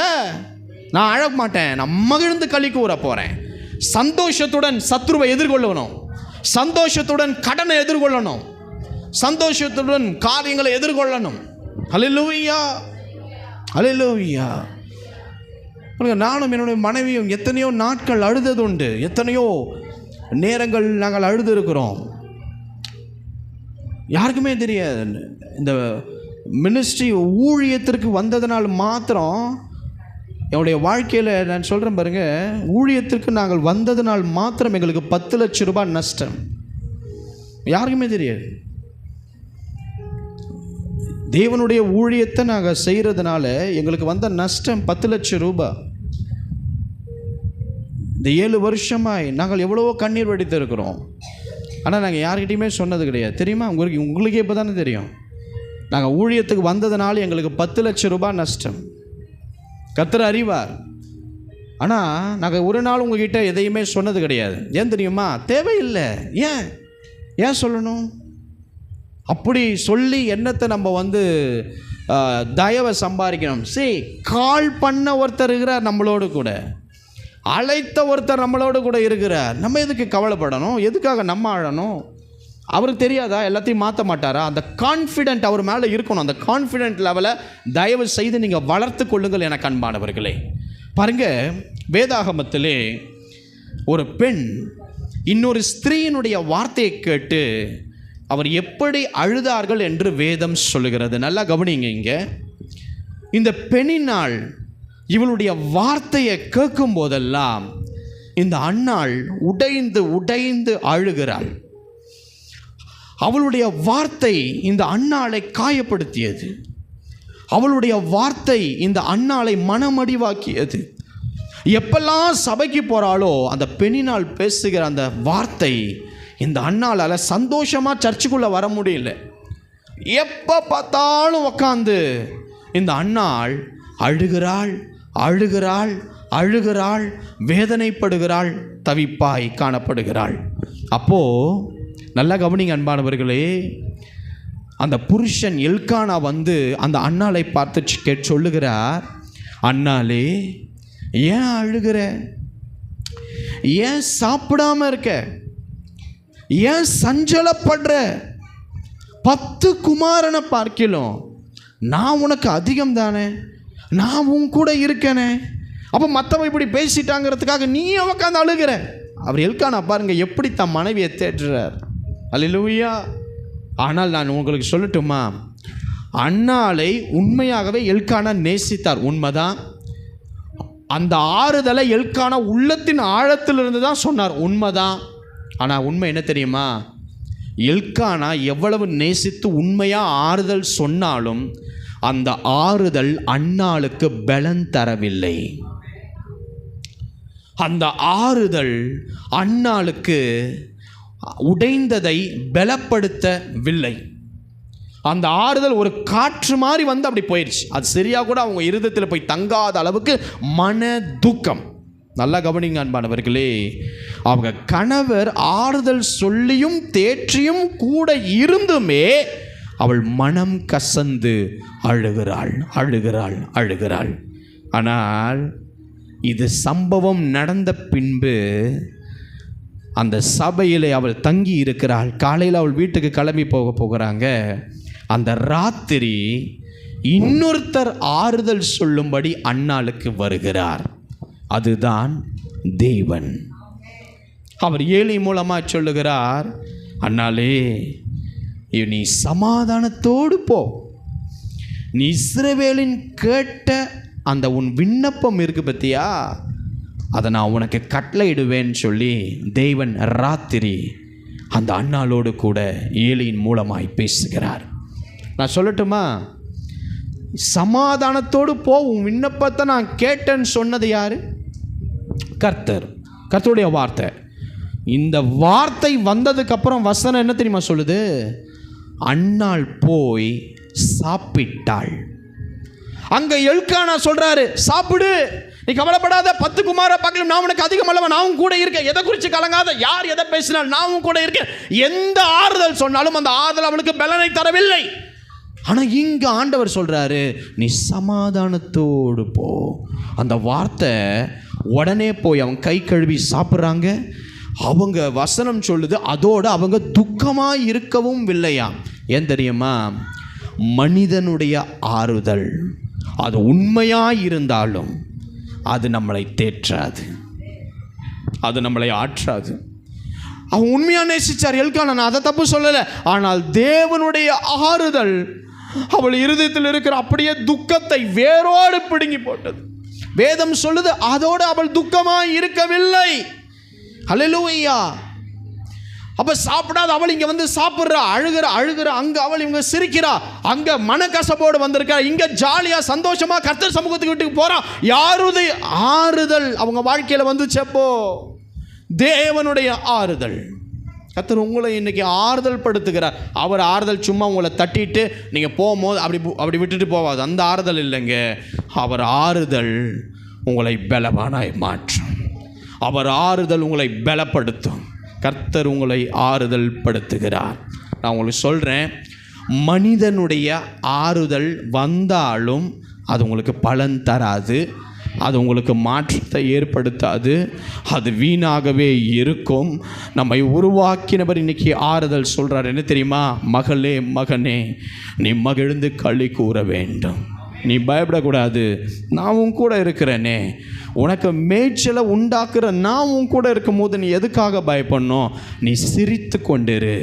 நான் அழ மாட்டேன், நான் மகிழ்ந்து களி கூற போகிறேன். சந்தோஷத்துடன் சத்ருவை எதிர்கொள்ளணும், சந்தோஷத்துடன் கடனை எதிர்கொள்ளணும், சந்தோஷத்துடன் காரியங்களை எதிர்கொள்ளணும். ஹல்லேலூயா, ஹல்லேலூயா. நானும் என்னுடைய மனைவியும் எத்தனையோ நாட்கள் அழுதது உண்டு. எத்தனையோ நேரங்கள் நாங்கள் அழுது இருக்கிறோம். யாருக்குமே தெரியாது. இந்த மினிஸ்ட்ரி ஊழியத்திற்கு வந்ததனால் மாத்திரம் என்னுடைய வாழ்க்கையில் நான் சொல்கிறேன் பாருங்க, ஊழியத்திற்கு நாங்கள் வந்ததனால் மாத்திரம் எங்களுக்கு 10 லட்சம் ரூபாய் நஷ்டம். யாருக்குமே தெரியாது. தேவனுடைய ஊழியத்தை நாங்கள் செய்கிறதுனால எங்களுக்கு வந்த நஷ்டம் 10 லட்சம் ரூபாய். இந்த 7 வருஷமாய் நாங்கள் எவ்வளவோ கண்ணீர் வடித்து இருக்கிறோம். ஆனால் நாங்கள் யார்கிட்டையுமே சொன்னது கிடையாது. தெரியுமா? உங்களுக்கே இப்போ தானே தெரியும். நாங்கள் ஊழியத்துக்கு வந்ததுனால எங்களுக்கு 10 லட்சம் ரூபாய் நஷ்டம். கர்த்தர் அறிவார். ஆனால் நாங்கள் ஒரு நாள் உங்ககிட்ட எதையுமே சொன்னது கிடையாது. ஏன் தெரியுமா? தேவையில்லை. ஏன் சொல்லணும்? அப்படி சொல்லி என்னத்தை நம்ம தயவை சம்பாதிக்கணும்? கால் பண்ண ஒருத்தர் இருக்கிறார் நம்மளோடு கூட, அழைத்த ஒருத்தர் நம்மளோடு கூட இருக்கிறார். நம்ம எதுக்கு கவலைப்படணும்? எதுக்காக நம்ம ஆழணும்? அவருக்கு தெரியாதா எல்லாத்தையும் மாற்ற மாட்டாரா? அந்த கான்ஃபிடென்ட் அவர் மேலே இருக்கணும். அந்த கான்ஃபிடென்ட் லெவலை தயவு செய்து நீங்கள் வளர்த்து கொள்ளுங்கள் எனக்கு அன்பானவர்களே. பாருங்க, வேதாகமத்திலே ஒரு பெண் இன்னொரு ஸ்திரீயினுடைய வார்த்தையை கேட்டு அவர் எப்படி அழுதார்கள் என்று வேதம் சொல்லுகிறது. நல்லா கவனிங்க. இங்கே இந்த பெண்ணினால் இவளுடைய வார்த்தையை கேட்கும் போதெல்லாம் இந்த அன்னாள் உடைந்து உடைந்து அழுகிறாள். அவளுடைய வார்த்தை இந்த அன்னாளை காயப்படுத்தியது. அவளுடைய வார்த்தை இந்த அன்னாளை மனமடிவாக்கியது. எப்பெல்லாம் சபைக்கு போகிறாளோ அந்த பெண்ணினால் பேசுகிற அந்த வார்த்தை இந்த அன்னாளால் சந்தோஷமாக சர்ச்சுக்குள்ளே வர முடியல. எப்போ பார்த்தாலும் உக்காந்து இந்த அன்னாள் அழுகிறாள் அழுகிறாள் அழுகிறாள், வேதனைப்படுகிறாள், தவிப்பாய் காணப்படுகிறாள். அப்போது நல்லா கவனிங்க அன்பானவர்களே, அந்த புருஷன் எல்கானா அந்த அன்னாளை பார்த்து சொல்லுகிறார், அன்னாளே ஏன் அழுகிற? ஏன் சாப்பிடாம இருக்க? ஏன் சஞ்சலப்படுற? 10 குமாரனை பார்க்கலாம், நான் உனக்கு அதிகம் தானே, நான் உன் கூட இருக்கேனே, அப்போ மற்றவன் இப்படி பேசிட்டாங்கிறதுக்காக நீ உட்காந்து அழுகிற? அவர் எல்கானா பாருங்க எப்படி தன் மனைவியை தேடுறார். அல்லேலூயா. ஆனால் நான் உங்களுக்கு சொல்லட்டுமா, அன்னாளை உண்மையாகவே எல்கானா நேசித்தார், உண்மைதான். அந்த ஆறுதலை எல்கானா உள்ளத்தின் ஆழத்திலிருந்து தான் சொன்னார், உண்மைதான். ஆனால் உண்மை என்ன தெரியுமா? எல்கானா எவ்வளவு நேசித்து உண்மையாக ஆறுதல் சொன்னாலும் அந்த ஆறுதல் அன்னாளுக்கு பலன் தரவில்லை. அந்த ஆறுதல் அன்னாளுக்கு உடைந்ததை பலப்படுத்தவில்லை. அந்த ஆறுதல் ஒரு காற்று மாதிரி அப்படி போயிடுச்சு. அது சரியாக கூட அவங்க இருதயத்தில் போய் தங்காத அளவுக்கு மன துக்கம். நல்லா கவனிங்க அன்பானவர்களே, அவங்க கணவர் ஆறுதல் சொல்லியும் தேற்றியும் கூட இருந்துமே அவள் மனம் கசந்து அழுகிறாள் அழுகிறாள் அழுகிறாள். ஆனால் இது சம்பவம் நடந்த பின்பு அந்த சபையில் அவள் தங்கி இருக்கிறாள். காலையில் அவள் வீட்டுக்கு கிளம்பி போகிறாங்க. அந்த ராத்திரி இன்னொருத்தர் ஆறுதல் சொல்லும்படி அன்னாளுக்கு வருகிறார். அதுதான் தேவன். அவர் ஏலி மூலமாக சொல்லுகிறார், அன்னாளே நீ சமாதானத்தோடு போ, நீ இஸ்ரவேலின் கேட்ட அந்த உன் விண்ணப்பம் இருக்கு பத்தியா, அதை நான் உனக்கு கட்டளையிடுவேன்னு சொல்லி தேவன் ராத்திரி அந்த அன்னாளோடு கூட ஏலியின் மூலமாய் பேசுகிறார். நான் சொல்லட்டுமா, சமாதானத்தோடு போ, உன் விண்ணப்பத்தை நான் கேட்டேன்னு சொன்னது யாரு? கர்த்தர். கர்த்தருடைய வார்த்தை. இந்த வார்த்தை வந்ததுக்கப்புறம் வசனம் என்ன தெரியுமா சொல்லுது? அன்னாள் போய் சாப்பிட்டாள். அங்க எல்கானா சொல்றாரு, சாப்பிடு, நீ கவலைப்படாத, 10 குமார பார்க்கலாம், நான் உனக்கு அதிகம் அல்லவா, நான் கூட இருக்கேன், எதை குறித்து கலங்காத, யார் எதை பேசினால் நான் கூட இருக்கேன். எந்த ஆறுதல் சொன்னாலும் அந்த ஆறுதல் அவளுக்கு பலனை தரவில்லை. ஆனால் இங்கே ஆண்டவர் சொல்கிறாரு, நீ சமாதானத்தோடு போ. அந்த வார்த்தை உடனே போய் அவங்க கை கழுவி சாப்பிட்றாங்க. அவங்க வசனம் சொல்லுது, அதோடு அவங்க துக்கமாக இருக்கவும் இல்லையா. ஏன் தெரியுமா? மனிதனுடைய ஆறுதல் அது உண்மையாக இருந்தாலும் அது நம்மளை தேற்றாது, அது நம்மளை ஆற்றாது. அவன் உண்மையாக நேசிச்சார் எல்கானா, நான் அதை தப்பு சொல்லலை. ஆனால் தேவனுடைய ஆறுதல் அவள் இருதயத்தில் இருக்கிற அப்படியே துக்கத்தை வேரோடு பிடுங்கி போட்டது. வேதம் சொல்லுது, அதோடு அவள் துக்கமாக இருக்கவில்லை. அல்லேலூயா. அப்போ சாப்பிடாத அவள் இங்கே சாப்பிட்றா, அழுகிற, அங்கே அவள் இவங்க சிரிக்கிறா, அங்கே மனக்கசப்போடு வந்திருக்கா, இங்கே ஜாலியாக சந்தோஷமாக கர்த்தர் சமூகத்துக்கு வீட்டுக்கு போகிறா. யாருடைய ஆறுதல் அவங்க வாழ்க்கையில் வந்துச்சப்போ? தேவனுடைய ஆறுதல். கர்த்தர் உங்களை இன்னைக்கு ஆறுதல் படுத்துகிறார். அவர் ஆறுதல் சும்மா உங்களை தட்டிட்டு நீங்கள் போகும்போது அப்படி விட்டுட்டு போவாது, அந்த ஆறுதல் இல்லைங்க. அவர் ஆறுதல் உங்களை பலவானாய் மாற்றும். அவர் ஆறுதல் உங்களை பலப்படுத்தும். கர்த்தர் உங்களை ஆறுதல் படுத்துகிறார். நான் உங்களுக்கு சொல்கிறேன், மனிதனுடைய ஆறுதல் வந்தாலும் அது உங்களுக்கு பலன் தராது, அது உங்களுக்கு மாற்றத்தை ஏற்படுத்தாது, அது வீணாகவே இருக்கும். நம்மை உருவாக்கினவர் இன்னைக்கு ஆறுதல் சொல்கிறார். என்ன தெரியுமா? மகளே, மகனே, நீ மகிழ்ந்து களி கூற வேண்டும். நீ பயப்படக்கூடாது, நான் உன் கூட இருக்கிறேனே. உனக்கு மேய்ச்சலை உண்டாக்குற நான் உன் கூட இருக்கும் போது நீ எதுக்காக பயப்படணும்? நீ சிரித்து கொண்டிரு,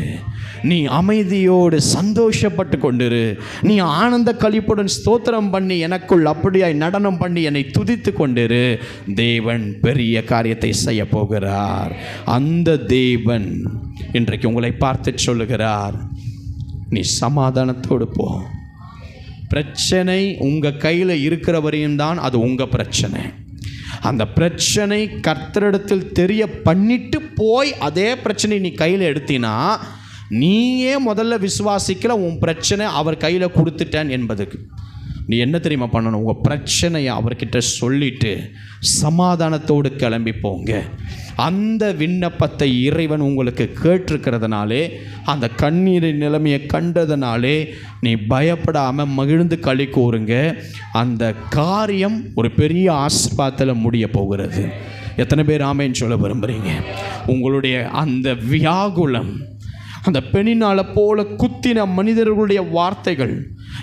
நீ அமைதியோடு சந்தோஷப்பட்டு கொண்டிரு, நீ ஆனந்த களிப்புடன் ஸ்தோத்திரம் பண்ணி எனக்குள் அப்படியாய் நடனம் பண்ணி என்னை துதித்து கொண்டிரு. தேவன் பெரிய காரியத்தை செய்ய போகிறார். அந்த தேவன் இன்றைக்கு உங்களை பார்த்து சொல்லுகிறார், நீ சமாதானத்தோடு போ. பிரச்சனை உங்கள் கையில் இருக்கிற வரையும் தான் அது உங்கள் பிரச்சனை. அந்த பிரச்சனை கர்த்தரிடத்தில் தெரிய பண்ணிட்டு போய் அதே பிரச்சனை நீ கையில் எடுத்தினா, நீயே முதல்ல விசுவாசிக்கல உன் பிரச்சனை அவர் கையில் கொடுத்துட்டேன் என்பதுக்கு. நீ என்ன தெரியுமா பண்ணணும்? உங்கள் பிரச்சனையை அவர்கிட்ட சொல்லிட்டு சமாதானத்தோடு கிளம்பி போங்க. அந்த விண்ணப்பத்தை இறைவன் உங்களுக்கு கேட்டிருக்கிறதுனாலே, அந்த கண்ணீரின் நிலைமையை கண்டதுனாலே நீ பயப்படாமல் மகிழ்ந்து களி கூறுங்க. அந்த காரியம் ஒரு பெரிய ஆசீர்வாதத்தில் முடிய போகிறது. எத்தனை பேர் ஆமேன்னு சொல்ல விரும்புகிறீங்க? உங்களுடைய அந்த வியாகுலம், அந்த பெண்ணினால போல குத்தின மனிதர்களுடைய வார்த்தைகள்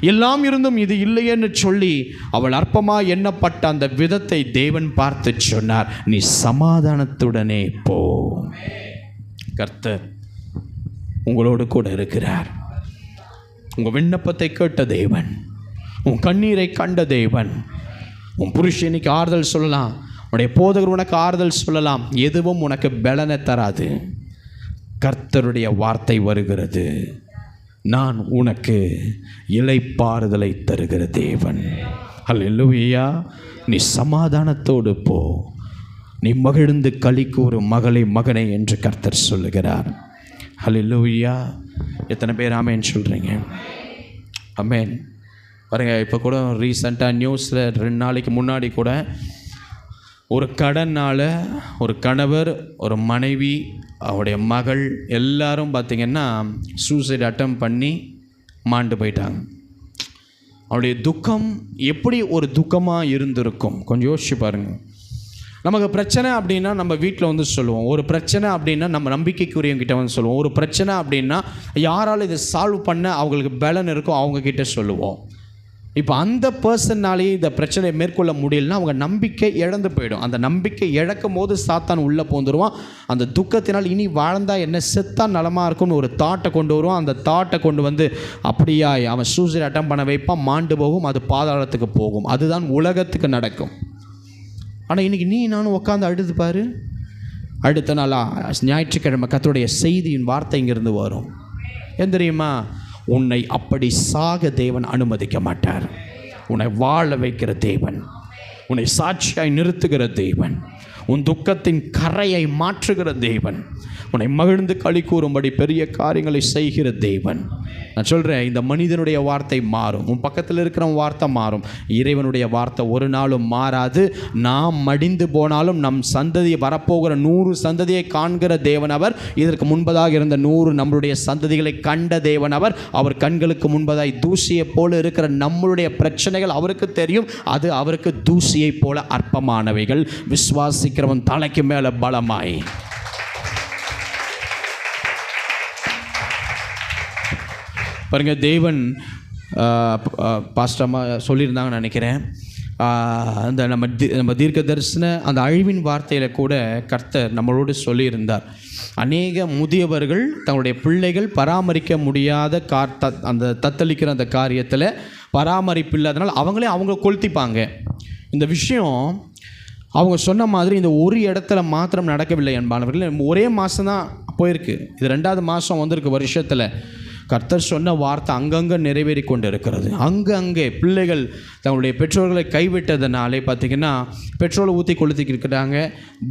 எல்லாம் இருந்தும் இது இல்லையேன்னு சொல்லி அவள் அற்பமாக எண்ணப்பட்ட அந்த விதத்தை தேவன் பார்த்து சொன்னார், நீ சமாதானத்துடனே போ. கர்த்தர் உங்களோடு கூட இருக்கிறார். உங்கள் விண்ணப்பத்தை கேட்ட தேவன், உன் கண்ணீரை கண்ட தேவன். உன் புருஷனுக்கு ஆறுதல் சொல்லலாம், உன்னுடைய போதகர் உனக்கு ஆறுதல் சொல்லலாம், எதுவும் உனக்கு பலனை தராது. கர்த்தருடைய வார்த்தை வருகிறது, நான் உனக்கு இளைப்பாறுதலை தருகிற தேவன். அல்லேலூயா. நீ சமாதானத்தோடு போ, நீ மகிழ்ந்து களி கூறு மகளே, மகனே என்று கர்த்தர் சொல்லுகிறார். அல்லேலூயா. எத்தனை பேர் ஆமேன்னு சொல்கிறீங்க? ஆமேன். பாருங்க, இப்போ கூட ரீசெண்டாக நியூஸில் 2 நாளைக்கு முன்னாடி கூட ஒரு கடனால் ஒரு கணவர், ஒரு மனைவி, அவருடைய மகள் எல்லாரும் பார்த்திங்கன்னா சூசைட் அட்டம் பண்ணி மாண்டு போயிட்டாங்க. அவருடைய துக்கம் எப்படி ஒரு துக்கமாக இருந்திருக்கும் கொஞ்சம் யோசிச்சு பாருங்கள். நமக்கு பிரச்சனை அப்படின்னா நம்ம வீட்டில் வந்து சொல்லுவோம். ஒரு பிரச்சனை அப்படின்னா நம்ம நம்பிக்கைக்குரியவங்கிட்ட வந்து சொல்லுவோம். ஒரு பிரச்சனை அப்படின்னா யாரால் இதை சால்வ் பண்ண அவங்களுக்கு பலன் இருக்கோ அவங்கக்கிட்ட சொல்லுவோம். இப்போ அந்த பர்சன்னாலேயே இந்த பிரச்சனையை மேற்கொள்ள முடியலன்னா அவங்க நம்பிக்கை இழந்து போயிடும். அந்த நம்பிக்கை இழக்கும் போது சாத்தான் உள்ளே போந்துருவான். அந்த துக்கத்தினால் இனி வாழ்ந்தால் என்ன, செத்தா நலமாக இருக்கும்னு ஒரு தாட்டை கொண்டு வருவான். அந்த தாட்டை கொண்டு வந்து அப்படியா அவன் சூசைட் அட்டம் பண்ண வைப்பான், மாண்டு போகும், அது பாதாளத்துக்கு போகும். அதுதான் உலகத்துக்கு நடக்கும். ஆனால் இன்றைக்கி நீ நானும் உட்காந்து அழுது பாரு. அடுத்த நாளாக ஞாயிற்றுக்கிழமை கர்த்தருடைய செய்தியின் வார்த்தை இங்கிருந்து வரும். ஏன் தெரியுமா? உன்னை அப்படி சாக தேவன் அனுமதிக்க மாட்டார். உன்னை வாழ வைக்கிற தேவன், உன்னை சாட்சியாய் நிறுத்துகிற தேவன், உன் துக்கத்தின் கரையை மாற்றுகிற தேவன், உன்னை மகிழ்ந்து களி கூறும்படி பெரிய காரியங்களை செய்கிற தேவன். நான் சொல்கிறேன், இந்த மனிதனுடைய வார்த்தை மாறும், உன் பக்கத்தில் இருக்கிற வார்த்தை மாறும், இறைவனுடைய வார்த்தை ஒரு நாளும் மாறாது. நாம் மடிந்து போனாலும் நம் சந்ததியை, வரப்போகிற 100 சந்ததியை காண்கிற தேவன் அவர். இதற்கு முன்பதாக இருந்த 100 நம்மளுடைய சந்ததிகளை கண்ட தேவன் அவர். அவர் கண்களுக்கு முன்பதாய் தூசியை போல இருக்கிற நம்மளுடைய பிரச்சனைகள் அவருக்கு தெரியும். அது அவருக்கு தூசியை போல அற்பமானவைகள். விசுவாசிக்கிறவன் தலைக்கு மேலே பலமாய். பாருங்க, தேவன் பாஸ்டமா சொல்லியிருந்தாங்கன்னு நினைக்கிறேன். அந்த நம்ம தீர்க்க தரிசன அந்த அழிவின் வார்த்தையில் கூட கர்த்தர் நம்மளோடு சொல்லியிருந்தார். அநேக முதியவர்கள் தங்களுடைய பிள்ளைகள் பராமரிக்க முடியாத அந்த தத்தளிக்கிற அந்த காரியத்தில் பராமரிப்பு இல்லாதனால அவங்க கொளுத்திப்பாங்க. இந்த விஷயம் அவங்க சொன்ன மாதிரி இந்த ஒரு இடத்துல மாத்திரம் நடக்கவில்லை என்பானவர்கள். ஒரே மாதம் தான் போயிருக்கு, இது 2வது மாதம் வந்திருக்கு வருஷத்தில். கர்த்தர் சொன்ன வார்த்தை அங்கங்கே நிறைவேறி கொண்டு இருக்கிறது. அங்கே பிள்ளைகள் தங்களுடைய பெற்றோர்களை கைவிட்டதுனாலே பார்த்திங்கன்னா பெட்ரோலை ஊற்றி கொளுத்திக்கிருக்கிறாங்க.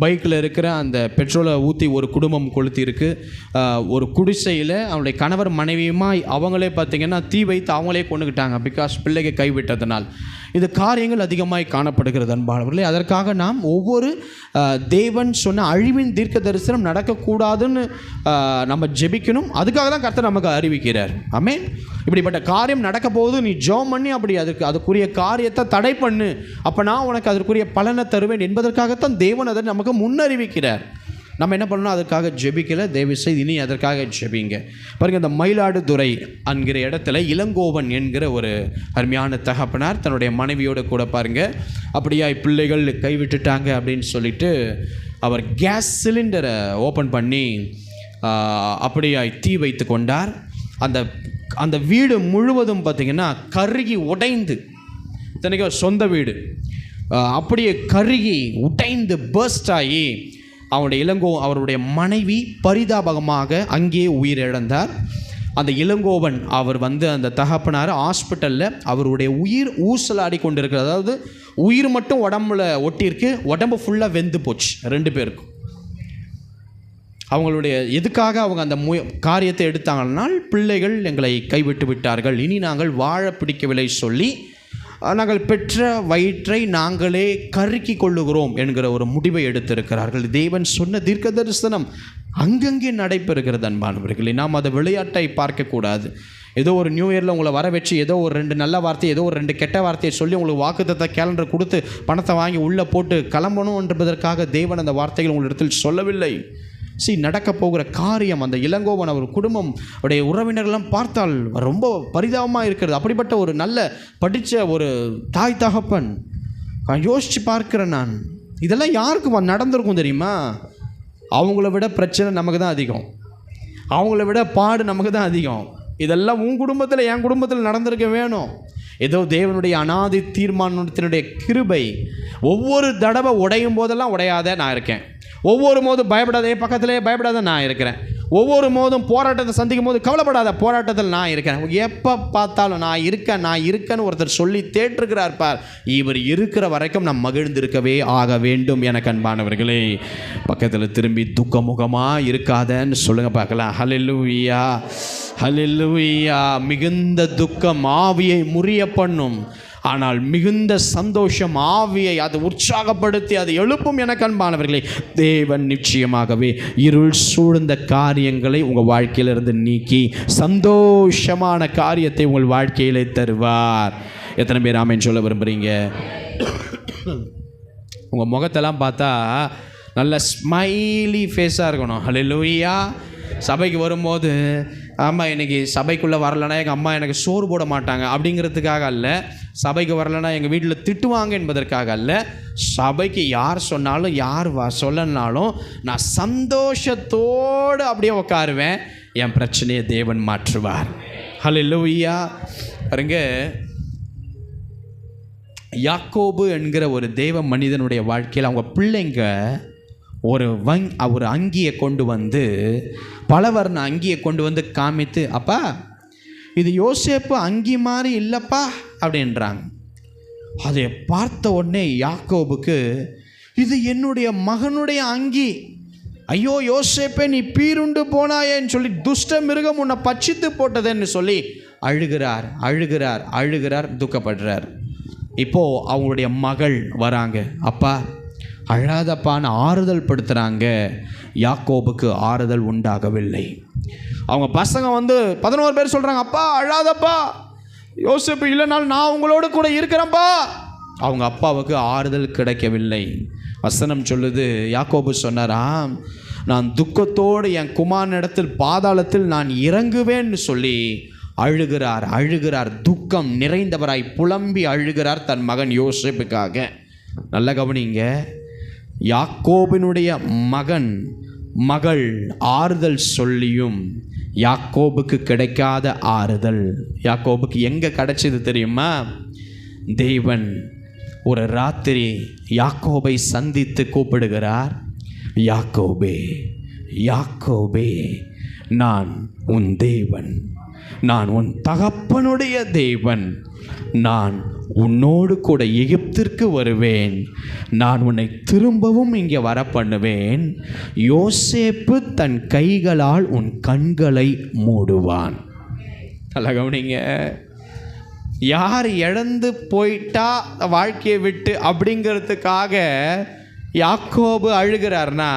பைக்கில் இருக்கிற அந்த பெட்ரோலை ஊற்றி ஒரு குடும்பம் கொளுத்திருக்கு. ஒரு குடிசையில் அவங்களுடைய கணவர் மனைவியுமா அவங்களே பார்த்திங்கன்னா தீ வைத்து அவங்களே கொண்டுக்கிட்டாங்க. பிகாஸ் பிள்ளைகள் கைவிட்டதுனால். இந்த காரியங்கள் அதிகமாய் காணப்படுகிறது அன்பானவர்களே. அதற்காக நாம் ஒவ்வொரு தேவன் சொன்ன அழிவின் தீர்க்க தரிசனம் நடக்கக்கூடாதுன்னு நம்ம ஜெபிக்கணும். அதுக்காக தான் கர்த்தர் நமக்கு அறிவிக்கிறார். ஆமென். இப்படிப்பட்ட காரியம் நடக்க போகுது, நீ ஜெபம் பண்ணி அப்படி அதுக்குரிய காரியத்தை தடை பண்ணு, அப்போ நான் உனக்கு அதற்குரிய பலனை தருவேன் என்பதற்காகத்தான் தேவன் அதை நமக்கு முன்னறிவிக்கிறார். நம்ம என்ன பண்ணணும்? அதற்காக ஜெபிக்கல. தயவுசெய்து இனி அதற்காக ஜெபிங்க. பாருங்கள், இந்த மயிலாடுதுறை என்கிற இடத்துல இளங்கோவன் என்கிற ஒரு அருமையான தகப்பனார் தன்னுடைய மனைவியோடு கூட பாருங்கள், அப்படியா பிள்ளைகள் கைவிட்டுட்டாங்க அப்படின்னு சொல்லிட்டு அவர் கேஸ் சிலிண்டரை ஓப்பன் பண்ணி அப்படியாய் தீ வைத்து கொண்டார். அந்த வீடு முழுவதும் பார்த்திங்கன்னா கருகி உடைந்து, இத்தனைக்கும் சொந்த வீடு, அப்படியே கருகி உடைந்து பர்ஸ்ட் ஆகி அவருடைய மனைவி பரிதாபகமாக அங்கேயே உயிரிழந்தார். அந்த இளங்கோவன் அவர் அந்த தகப்பனார் ஹாஸ்பிட்டலில் அவருடைய உயிர் ஊசலாடி கொண்டு இருக்கிறது. அதாவது உயிர் மட்டும் உடம்புல ஒட்டியிருக்கு, உடம்பு ஃபுல்லாக வெந்து போச்சு 2 பேருக்கும். அவங்களுடைய எதுக்காக அவங்க அந்த காரியத்தை எடுத்தாங்கன்னா, பிள்ளைகள் எங்களை கைவிட்டு விட்டார்கள், இனி நாங்கள் வாழ பிடிக்கவில்லை சொல்லி நாங்கள் பெற்ற வயிற்றை நாங்களே கருக்கி கொள்ளுகிறோம் என்கிற ஒரு முடிவை எடுத்திருக்கிறார்கள். தேவன் சொன்ன தீர்க்க தரிசனம் அங்கங்கே நடைபெறுகிறது அன்பானவர்களே. நாம் அதை விளையாட்டை பார்க்கக்கூடாது. ஏதோ ஒரு நியூ இயரில் உங்களை வர வச்சு ஏதோ ஒரு 2 நல்ல வார்த்தை, ஏதோ ஒரு 2 கெட்ட வார்த்தையை சொல்லி உங்களுக்கு வாக்குத்தத்த கேலண்டர் கொடுத்து பணத்தை வாங்கி உள்ளே போட்டு கிளம்பணும் என்பதற்காக தேவன் அந்த வார்த்தைகள் உங்களிடத்தில் சொல்லவில்லை. நடக்க போகிற காரியம், அந்த இளங்கோவன் அவர் குடும்பம் அவருடைய உறவினர்கள்லாம் பார்த்தால் ரொம்ப பரிதாபமாக இருக்கிறது. அப்படிப்பட்ட ஒரு நல்ல படித்த ஒரு தாய் தகப்பன் யோசித்து பார்க்குறேன் நான், இதெல்லாம் யாருக்கு நடந்திருக்கும் தெரியுமா? அவங்கள விட பிரச்சனை நமக்கு தான் அதிகம், அவங்கள விட பாடு நமக்கு தான் அதிகம். இதெல்லாம் உன் குடும்பத்தில் என் குடும்பத்தில் நடந்திருக்க வேணும். ஏதோ தேவனுடைய அனாதி தீர்மானத்தினுடைய கிருபை. ஒவ்வொரு தடவை உடையும் போதெல்லாம் உடையாத நான் இருக்கேன், ஒவ்வொரு போதும் பயப்படாதே பக்கத்திலே பயப்படாத நான் இருக்கிறேன், ஒவ்வொரு போதும் போராட்டத்தை சந்திக்கும் போது கவலைப்படாத போராட்டத்தில் நான் இருக்கிறேன், எப்போ பார்த்தாலும் நான் இருக்கேன்னு ஒருத்தர் சொல்லி தேட்டிருக்கிறார் பார். இவர் இருக்கிற வரைக்கும் நான் மகிழ்ந்திருக்கவே ஆக வேண்டும். எனக்கு அன்பானவர்களே, பக்கத்தில் திரும்பி துக்கமுகமாக இருக்காதன்னு சொல்லுங்க பார்க்கலாம். ஹல்லேலூயா, ஹல்லேலூயா. மிகுந்த துக்கம் ஆவியை முறிய பண்ணும், ஆனால் மிகுந்த சந்தோஷம் ஆவியை அது உற்சாகப்படுத்தி அது எழுப்பும். எனக்கு அன்பானவர்களே, தேவன் நிச்சயமாகவே இருள் சூழ்ந்த காரியங்களை உங்கள் வாழ்க்கையிலிருந்து நீக்கி சந்தோஷமான காரியத்தை உங்கள் வாழ்க்கையிலே தருவார். எத்தனை பேர் ஆமென் சொல்ல விரும்புகிறீங்க? உங்கள் முகத்தெல்லாம் பார்த்தா நல்ல ஸ்மைலி ஃபேஸாக இருக்கணும். ஹல்லேலூயா. சபைக்கு வரும்போது, ஆமாம் இன்றைக்கி சபைக்குள்ளே வரலைன்னா எங்கள் அம்மா எனக்கு சோறு போட மாட்டாங்க அப்படிங்கிறதுக்காக அல்ல, சபைக்கு வரலைன்னா எங்கள் வீட்டில் திட்டுவாங்க என்பதற்காக அல்ல, சபைக்கு யார் சொன்னாலும் யார் சொல்லனாலும் நான் சந்தோஷத்தோடு அப்படியே உட்காருவேன். என் பிரச்சனையை தேவன் மாற்றுவார். ஹல்லேலூயா. பாருங்க, யாக்கோபு என்கிற ஒரு தேவ மனிதனுடைய வாழ்க்கையில் அவங்க பிள்ளைங்க ஒரு அங்கியை கொண்டு வந்து, பலவர்ண அங்கியை கொண்டு வந்து காமித்து, அப்பா இது யோசேப்பு அங்கி மாதிரி இல்லைப்பா அப்படின்றாங்க. அதை பார்த்த உடனே யாக்கோபுக்கு, இது என்னுடைய மகனுடைய அங்கி, ஐயோ யோசேப்பே நீ பீருண்டு போனாயேன்னு சொல்லி துஷ்ட மிருகம் உன்னை பட்சித்து போட்டதுன்னு சொல்லி அழுகிறார், துக்கப்படுறார். இப்போது அவங்களுடைய மகள் வராங்க, அப்பா அழாதப்பான்னு ஆறுதல் படுத்துகிறாங்க. யாக்கோபுக்கு ஆறுதல் உண்டாகவில்லை. அவங்க பசங்க 11 பேர் சொல்கிறாங்க, அப்பா அழாதப்பா, யோசேப்பு இல்லைனாலும் நான் உங்களோடு கூட இருக்கிறேன்ப்பா. அவங்க அப்பாவுக்கு ஆறுதல் கிடைக்கவில்லை. வசனம் சொல்லுது, யாக்கோபு சொன்னாராம், நான் துக்கத்தோடு என் குமாரனிடத்தில் பாதாளத்தில் நான் இறங்குவேன்னு சொல்லி அழுகிறார். துக்கம் நிறைந்தவராய் புலம்பி அழுகிறார் தன் மகன் யோசேப்புக்காக. நல்ல கவனிங்க, யாக்கோபினுடைய மகள் ஆறுதல் சொல்லியும் யாக்கோபுக்கு கிடைக்காத ஆறுதல் யாக்கோபுக்கு எங்கே கிடைச்சது தெரியுமா? தேவன் ஒரு ராத்திரி யாக்கோபை சந்தித்து கூப்பிடுகிறார், யாக்கோபே, யாக்கோபே, நான் உன் தேவன், நான் உன் தகப்பனுடைய தேவன், நான் உன்னோடு கூட எகிப்திற்கு வருவேன், நான் உன்னை திரும்பவும் இங்கே வர பண்ணுவேன், யோசேப்பு தன் கைகளால் உன் கண்களை மூடுவான். நல்லா கவனிங்க, யார் இழந்து போயிட்டா வாழ்க்கையை விட்டு அப்படிங்கிறதுக்காக யாக்கோபு அழுகிறார்னா,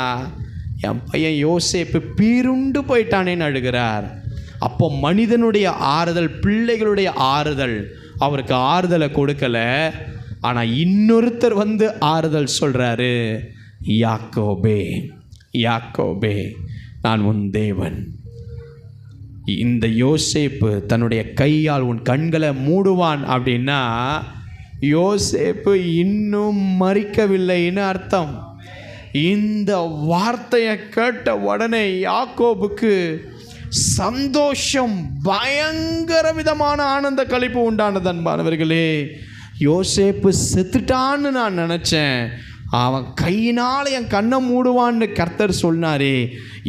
என் பையன் யோசேப்பு பீருண்டு போயிட்டானேன்னு அழுகிறார். அப்போ மனிதனுடைய ஆறுதல், பிள்ளைகளுடைய ஆறுதல் அவருக்கு ஆறுதலை கொடுக்கல. ஆனால் இன்னொருத்தர் வந்து ஆறுதல் சொல்கிறாரு, யாக்கோபே யாக்கோபே நான் உன் தேவன். இந்த யோசேப்பு தன்னுடைய கையால் உன் கண்களை மூடுவான் அப்படின்னா யோசேப்பு இன்னும் மரிக்கவில்லைன்னு அர்த்தம். இந்த வார்த்தையை கேட்ட உடனே யாக்கோபுக்கு சந்தோஷம், பயங்கர விதமான ஆனந்த களிப்பு உண்டானது. அன்பானவர்களே, யோசேப்பு செத்துட்டான்னு நான் நினச்சேன், அவன் கையினால் என் கண்ணை மூடுவான்னு கர்த்தர் சொன்னாரே,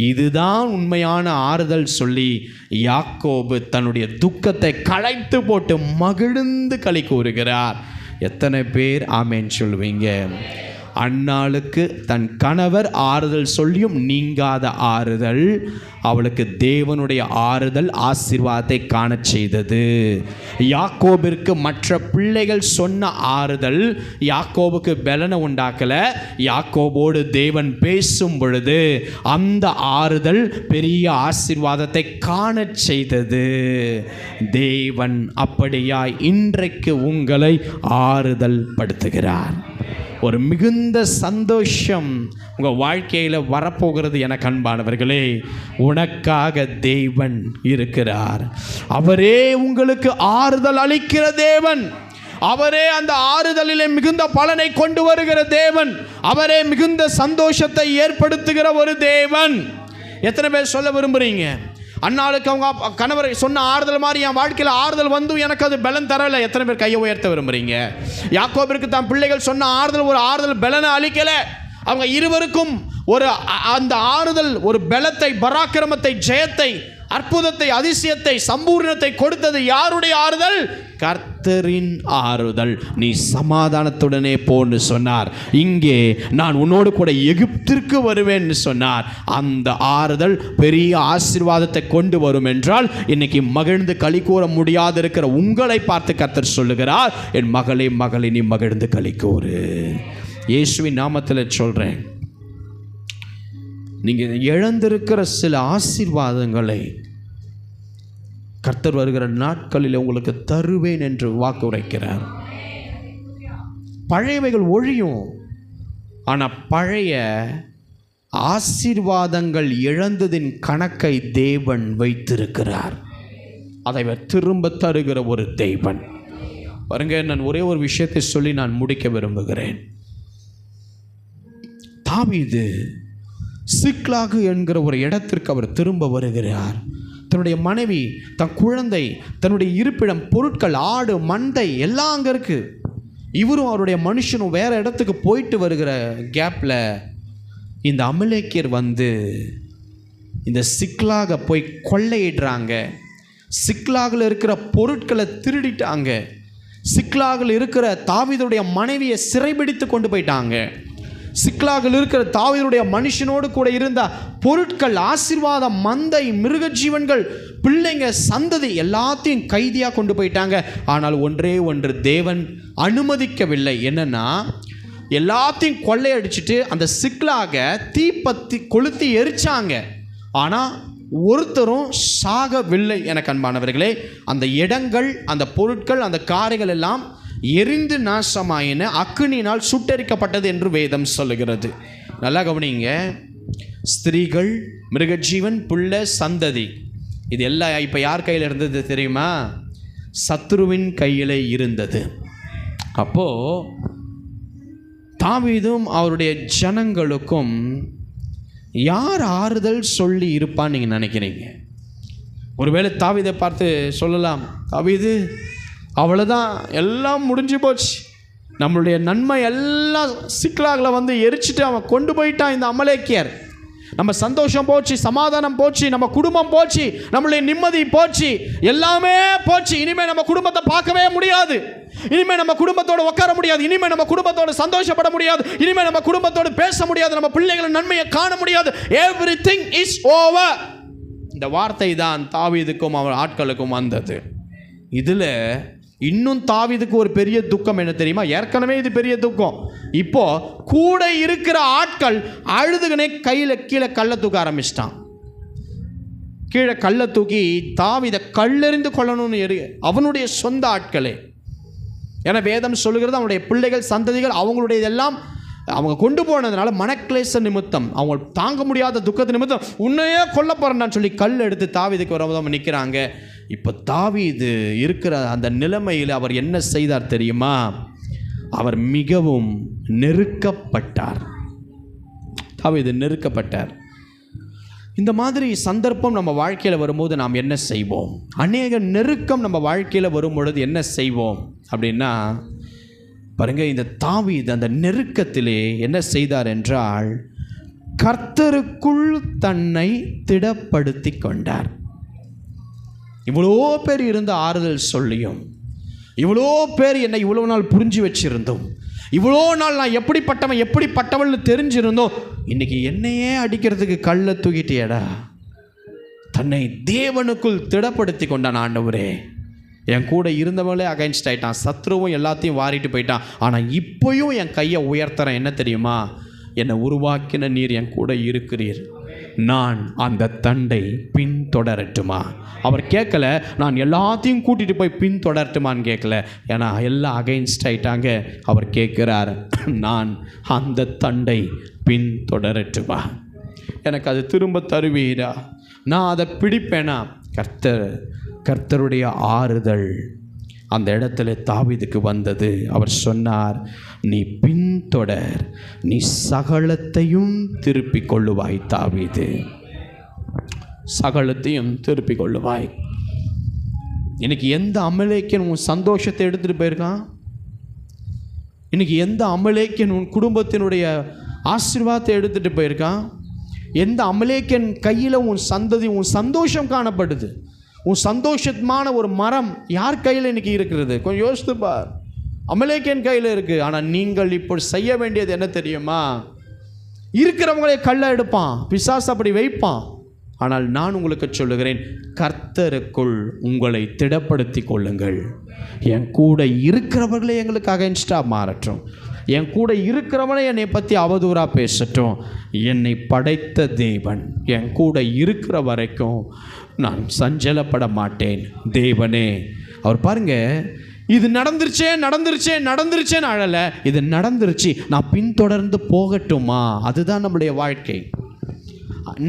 இதுதான் உண்மையான ஆறுதல் சொல்லி யாக்கோபு தன்னுடைய துக்கத்தை களைத்து போட்டு மகிழ்ந்து களி கூறுகிறார். எத்தனை பேர் ஆமேன் சொல்லுவீங்க? அன்னாளுக்கு தன் கணவர் ஆறுதல் சொல்லியும் நீங்காத ஆறுதல் அவளுக்கு தேவனுடைய ஆறுதல் ஆசீர்வாதத்தை காண செய்தது. யாக்கோபிற்கு மற்ற பிள்ளைகள் சொன்ன ஆறுதல் யாக்கோபுக்கு பலனை உண்டாக்கல. யாக்கோபோடு தேவன் பேசும் பொழுது அந்த ஆறுதல் பெரிய ஆசீர்வாதத்தை காண செய்தது. தேவன் அப்படியாய் இன்றைக்கு உங்களை ஆறுதல் படுத்துகிறார். ஒரு மிகுந்த சந்தோஷம் உங்கள் வாழ்க்கையில் வரப்போகிறது. எனக்கு அன்பானவர்களே, உனக்காக தேவன் இருக்கிறார். அவரே உங்களுக்கு ஆறுதல் அளிக்கிற தேவன். அவரே அந்த ஆறுதலிலே மிகுந்த பலனை கொண்டு வருகிற தேவன். அவரே மிகுந்த சந்தோஷத்தை ஏற்படுத்துகிற ஒரு தேவன். எத்தனை பேர் சொல்ல விரும்புகிறீங்க, அன்னாளுக்கு அவங்க கணவர் சொன்ன ஆறுதல் மாதிரி என் வாழ்க்கையில் ஆறுதல் வந்து எனக்கு அது பலன் தரலை? எத்தனை பேர் கையை உயர்த்த விரும்புகிறீங்க? யாக்கோபிற்கு தான் பிள்ளைகள் சொன்ன ஆறுதல் ஒரு ஆறுதல் பலனை அளிக்கலை. அவங்க இருவருக்கும் ஒரு அந்த ஆறுதல் ஒரு பலத்தை, பராக்கிரமத்தை, ஜெயத்தை, அற்புதத்தை, அதிசயத்தை, சம்பூர்ணத்தை கொடுத்தது யாருடைய ஆறுதல்? கர்த்தரின் ஆறுதல். நீ சமாதானத்துடனே போன்னு சொன்னார். இங்கே நான் உன்னோடு கூட எகிப்திற்கு வருவேன்னு சொன்னார். அந்த ஆறுதல் பெரிய ஆசீர்வாதத்தை கொண்டு வரும் என்றால் இன்னைக்கு மகிழ்ந்து களி கூற முடியாது இருக்கிற உங்களை பார்த்து கர்த்தர் சொல்லுகிறார், என் மகளே மகளே நீ மகிழ்ந்து களி கூறு. இயேசுவின் நாமத்தில் சொல்றேன், நீங்கள் இழந்திருக்கிற சில ஆசீர்வாதங்களை கர்த்தர் வருகிற நாட்களில் உங்களுக்கு தருவேன் என்று வாக்கு உரைக்கிறார். பழையவைகள் ஒழியும், ஆனால் பழைய ஆசீர்வாதங்கள் இழந்ததின் கணக்கை தேவன் வைத்திருக்கிறார். அதை திரும்ப தருகிற ஒரு தேவன். பாருங்க, நான் ஒரே ஒரு விஷயத்தை சொல்லி நான் முடிக்க விரும்புகிறேன். தாவீது சிக்லாகு என்கிற ஒரு இடத்திற்கு அவர் திரும்ப வருகிறார். தன்னுடைய மனைவி, தன் குழந்தை, தன்னுடைய இருப்பிடம், பொருட்கள், ஆடு, மந்தை எல்லாம் அங்கே இருக்கு. இவரும் அவருடைய மனுஷனும் வேற இடத்துக்கு போயிட்டு வருகிற கேப்பில் இந்த அமலேக்கியர் வந்து இந்த சிக்லாக போய் கொள்ளையிடுறாங்க. சிக்லாகில் இருக்கிற பொருட்களை திருடிட்டாங்க. சிக்லாகில் இருக்கிற தாவீதுடைய மனைவியை சிறைபிடித்து கொண்டு போயிட்டாங்க. சிக்லாகில் இருக்கிற தாவீதுடைய மனுஷனோடு கூட இருந்த பொருட்கள், ஆசீர்வாதம், மந்தை, மிருக ஜீவன்கள், பிள்ளைங்க, சந்ததி எல்லாத்தையும் கைதியாக கொண்டு போயிட்டாங்க. ஆனால் ஒன்றே ஒன்று தேவன் அனுமதிக்கவில்லை. என்னன்னா, எல்லாத்தையும் கொள்ளையடிச்சிட்டு அந்த சிக்லாக தீப்பத்தி கொளுத்தி எரிச்சாங்க. ஆனால் ஒருத்தரும் சாகவில்லை. எனக்கு அன்பானவர்களே, அந்த இடங்கள், அந்த பொருட்கள், அந்த காரைகள் எல்லாம் எரிந்து நாசமாயின, அக்கினியினால் சுட்டெரிக்கப்பட்டது என்று வேதம் சொல்லுகிறது. நல்லா கவனிங்க. ஸ்திரீகள், மிருகஜீவன், புள்ள, சந்ததி, இது எல்லாம் இப்போ யார் கையில் இருந்தது தெரியுமா? சத்துருவின் கையில் இருந்தது. அப்போது தாவீதும் அவருடைய ஜனங்களுக்கும் யார் ஆறுதல் சொல்லி இருப்பான்னு நீங்கள் நினைக்கிறீங்க? ஒருவேளை தாவீதை பார்த்து சொல்லலாம், தாவீது அவ்வளோதான், எல்லாம் முடிஞ்சு போச்சு, நம்மளுடைய நன்மை எல்லாம் சிக்லாகில் வந்து எரிச்சிட்டு அவன் கொண்டு போயிட்டான் இந்த அமலேக்கியர். நம்ம சந்தோஷம் போச்சு, சமாதானம் போச்சு, நம்ம குடும்பம் போச்சு, நம்மளுடைய நிம்மதி போச்சு, எல்லாமே போச்சு. இனிமேல் நம்ம குடும்பத்தை பார்க்கவே முடியாது. இனிமேல் நம்ம குடும்பத்தோடு உட்கார முடியாது. இனிமேல் நம்ம குடும்பத்தோடு சந்தோஷப்பட முடியாது. இனிமேல் நம்ம குடும்பத்தோடு பேச முடியாது. நம்ம பிள்ளைகளின் நன்மையை காண முடியாது. Everything is over. இந்த வார்த்தை தான் தாவீதுக்கும் அவர் ஆட்களுக்கும் வந்தது. இதில் இன்னும் தாவீதுக்கு ஒரு பெரிய துக்கம் என்ன தெரியுமா? ஏற்கனவே இது பெரிய துக்கம். இப்போ கூட இருக்கிற ஆட்கள் அழுதுகனே கீழே கல்லை தூக்க ஆரம்பிச்சிட்டான். கீழே கல்லை தூக்கி தாவீதை கல்லெறிந்து கொள்ளணும்னு அவனுடைய சொந்த ஆட்களே. ஏன்னா வேதம் சொல்லுகிறது அவனுடைய பிள்ளைகள் சந்ததிகள் அவங்களுடைய எல்லாம் அவங்க கொண்டு போனதுனால மனக்லேச நிமித்தம், அவங்க தாங்க முடியாத துக்கத்து நிமித்தம் உன்னையே கொல்ல போறேன்னு சொல்லி கல் எடுத்து தாவீதுக்கு விரோதமாக நிற்கிறாங்க. இப்போ தாவீது இருக்கிற அந்த நிலைமையில் அவர் என்ன செய்தார் தெரியுமா? அவர் மிகவும் நெருக்கப்பட்டார். தாவீது நெருக்கப்பட்டார். இந்த மாதிரி சந்தர்ப்பம் நம்ம வாழ்க்கையில் வரும்போது நாம் என்ன செய்வோம்? அநேக நெருக்கம் நம்ம வாழ்க்கையில் வரும் பொழுது என்ன செய்வோம் அப்படின்னா பாருங்க, இந்த தாவீது அந்த நெருக்கத்திலே என்ன செய்தார் என்றால் கர்த்தருக்குள் தன்னை திடப்படுத்தி கொண்டார். இவ்வளோ பேர் இருந்து ஆறுதல் சொல்லியும், இவ்வளோ பேர் என்னை இவ்வளோ நாள் புரிஞ்சு வச்சிருந்தோம், இவ்வளோ நாள் நான் எப்படிப்பட்டவள்னு தெரிஞ்சிருந்தோம், இன்னைக்கு என்னையே அடிக்கிறதுக்கு கல்லை தூக்கிட்டியடா. தன்னை தேவனுக்குள் திடப்படுத்தி கொண்டான். ஆண்டவரே, என் கூட இருந்தவங்களே அகைன்ஸ்ட் ஆயிட்டான், சத்ருவும் எல்லாத்தையும் வாரிட்டு போயிட்டான், ஆனால் இப்போயும் என் கையை உயர்த்துறேன். என்ன தெரியுமா? என்னை உருவாக்கின நீர் என் கூட இருக்கிறீர், நான் அந்த தண்டை பின்தொடரட்டுமா? அவர் கேட்கல நான் எல்லாத்தையும் கூட்டிகிட்டு போய் பின்தொடரட்டுமான்னு கேட்கல. ஏன்னா எல்லாம் அகைன்ஸ்ட் ஆயிட்டாங்க. அவர் கேட்குறார், நான் அந்த தண்டை பின்தொடரட்டுமா? எனக்கு அது திரும்ப தருவீரா? நான் அதை பிடிப்பேனா? கர்த்தருடைய ஆறுதல் அந்த இடத்துல தாவீதுக்கு வந்தது. அவர் சொன்னார், நீ பின்தொடர், நீ சகலத்தையும் திருப்பிக் கொள்ளுவாய் தாவீது, சகலத்தையும் திருப்பிக் கொள்ளுவாய். இன்னைக்கு எந்த அமலேக்கன் உன் சந்தோஷத்தை எடுத்துகிட்டு போயிருக்கான்? இன்னைக்கு எந்த அமலேக்கன் உன் குடும்பத்தினுடைய ஆசீர்வாதத்தை எடுத்துகிட்டு போயிருக்கான்? எந்த அமலேக்கன் கையில் உன் சந்ததி, உன் சந்தோஷம் காணப்படுது? உன் சந்தோஷமான ஒரு மரம் யார் கையில் இன்னைக்கு இருக்கிறது? கொஞ்சம் யோசித்து பார். அமலேக்கன் கையில் இருக்கு. ஆனால் நீங்கள் இப்போ செய்ய வேண்டியது என்ன தெரியுமா? இருக்கிறவங்களே கல்லை எடுப்பான், பிசாசு அப்படி வைப்பான். ஆனால் நான் உங்களுக்கு சொல்லுகிறேன், கர்த்தருக்குள் உங்களை திடப்படுத்தி கொள்ளுங்கள். என் கூட இருக்கிறவர்களே எங்களுக்கு அகைன்ஸ்டாக மாறட்டும், என் கூட இருக்கிறவனே என்னை பற்றி அவதூறாக பேசட்டும், என்னை படைத்த தேவன் என் கூட இருக்கிற வரைக்கும் நான் சஞ்சலப்பட மாட்டேன். தேவனே, அவர் பாருங்க, இது நடந்துருச்சேன்னு அழலை, இது நடந்துருச்சு, நான் பின்தொடர்ந்து போகட்டுமா? அதுதான் நம்முடைய வாழ்க்கை.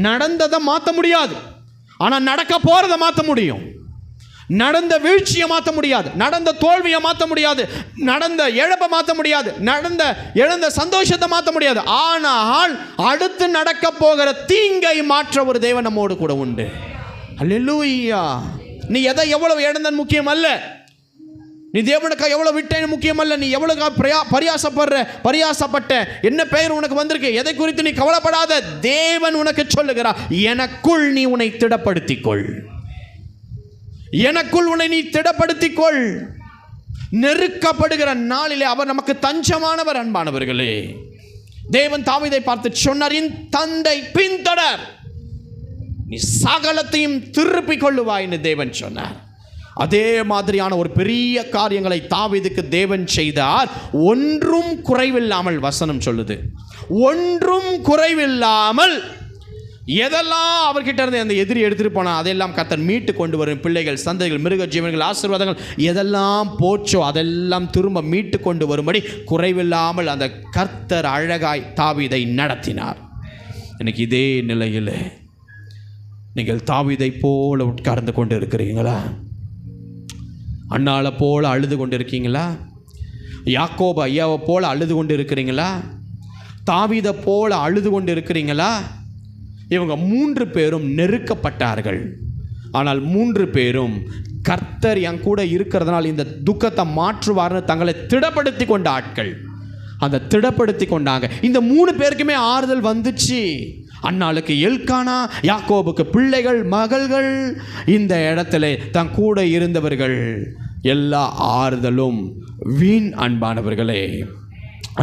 நடந்ததை மாற்ற முடியாது, ஆனால் நடக்க போகிறத மாற்ற முடியும். நடந்த வீழ்ச்சியை மாற்ற முடியாது, நடந்த தோல்வியை மாற்ற முடியாது, நடந்த இழப்பை மாற்ற முடியாது, எழுந்த சந்தோஷத்தை மாற்ற முடியாது. ஆனால் அடுத்து நடக்க போகிற தீங்கை மாற்ற ஒரு தேவன் நம்மோடு கூட உண்டு. அல்லேலூயா. நீ எதை எவ்வளவு இழந்தன் முக்கியம் அல்ல, நீ தேவனுக்கு எவ்வளவு விட்டேன்னு முக்கியம் அல்ல, நீ எவ்வளவு பரியாசப்பட்ட என்ன பெயர் உனக்கு வந்திருக்கு, எதை குறித்து நீ கவலைப்படாத. தேவன் உனக்கு சொல்லுகிறார், எனக்குள் நீ உன்னை திடப்படுத்திக்கொள், எனக்குள் உன்னை நீ திடப்படுத்திக்கொள். நெருக்கப்படுகிற நாளிலே அவர் நமக்கு தஞ்சமானவர். அன்பானவர்களே, தேவன் தாவீதை பார்த்து சொன்னார், என் தந்தை பின்தொடர், நீ சகலத்தையும் திருப்பிக் கொள்ளுவாய்ன்னு தேவன் சொன்னார். அதே மாதிரியான ஒரு பெரிய காரியங்களை தாவீதுக்கு தேவன் செய்தார். ஒன்றும் குறைவில்லாமல், வசனம் சொல்லுது, ஒன்றும் குறைவில்லாமல். எதெல்லாம் அவர்கிட்ட இருந்து அந்த எதிரி எடுத்துகிட்டு போனால் அதெல்லாம் கர்த்தர் மீட்டு கொண்டு வரும். பிள்ளைகள், சந்தைகள், மிருக ஜீவன்கள், ஆசீர்வாதங்கள் எதெல்லாம் போச்சோ அதெல்லாம் திரும்ப மீட்டு கொண்டு வரும்படி குறைவில்லாமல் அந்த கர்த்தர் அழகாய் தாவீதை நடத்தினார். இன்னைக்கு இதே நிலையில் நீங்கள் தாவீதை போல உட்கார்ந்து கொண்டு இருக்கிறீங்களா? அண்ணாளை போல அழுது கொண்டு இருக்கீங்களா? யாக்கோபு ஐயாவை போல அழுது கொண்டு இருக்கிறீங்களா? தாவீதை போல அழுது கொண்டு இருக்கிறீங்களா? இவங்க 3 பேரும் நெருக்கப்பட்டார்கள். ஆனால் 3 பேரும் கர்த்தர் என் கூட இருக்கிறதுனால் இந்த துக்கத்தை மாற்றுவார்னு தங்களை திடப்படுத்தி கொண்ட ஆட்கள். அந்த திடப்படுத்தி கொண்டாங்க. இந்த 3 பேருக்குமே ஆறுதல் வந்துச்சு. அன்னாளுக்கு எல்கானா, யாக்கோபுக்கு பிள்ளைகள், மகள்கள், இந்த இடத்துல தன் கூட இருந்தவர்கள் எல்லா ஆறுதலும் வீண். அன்பானவர்களே,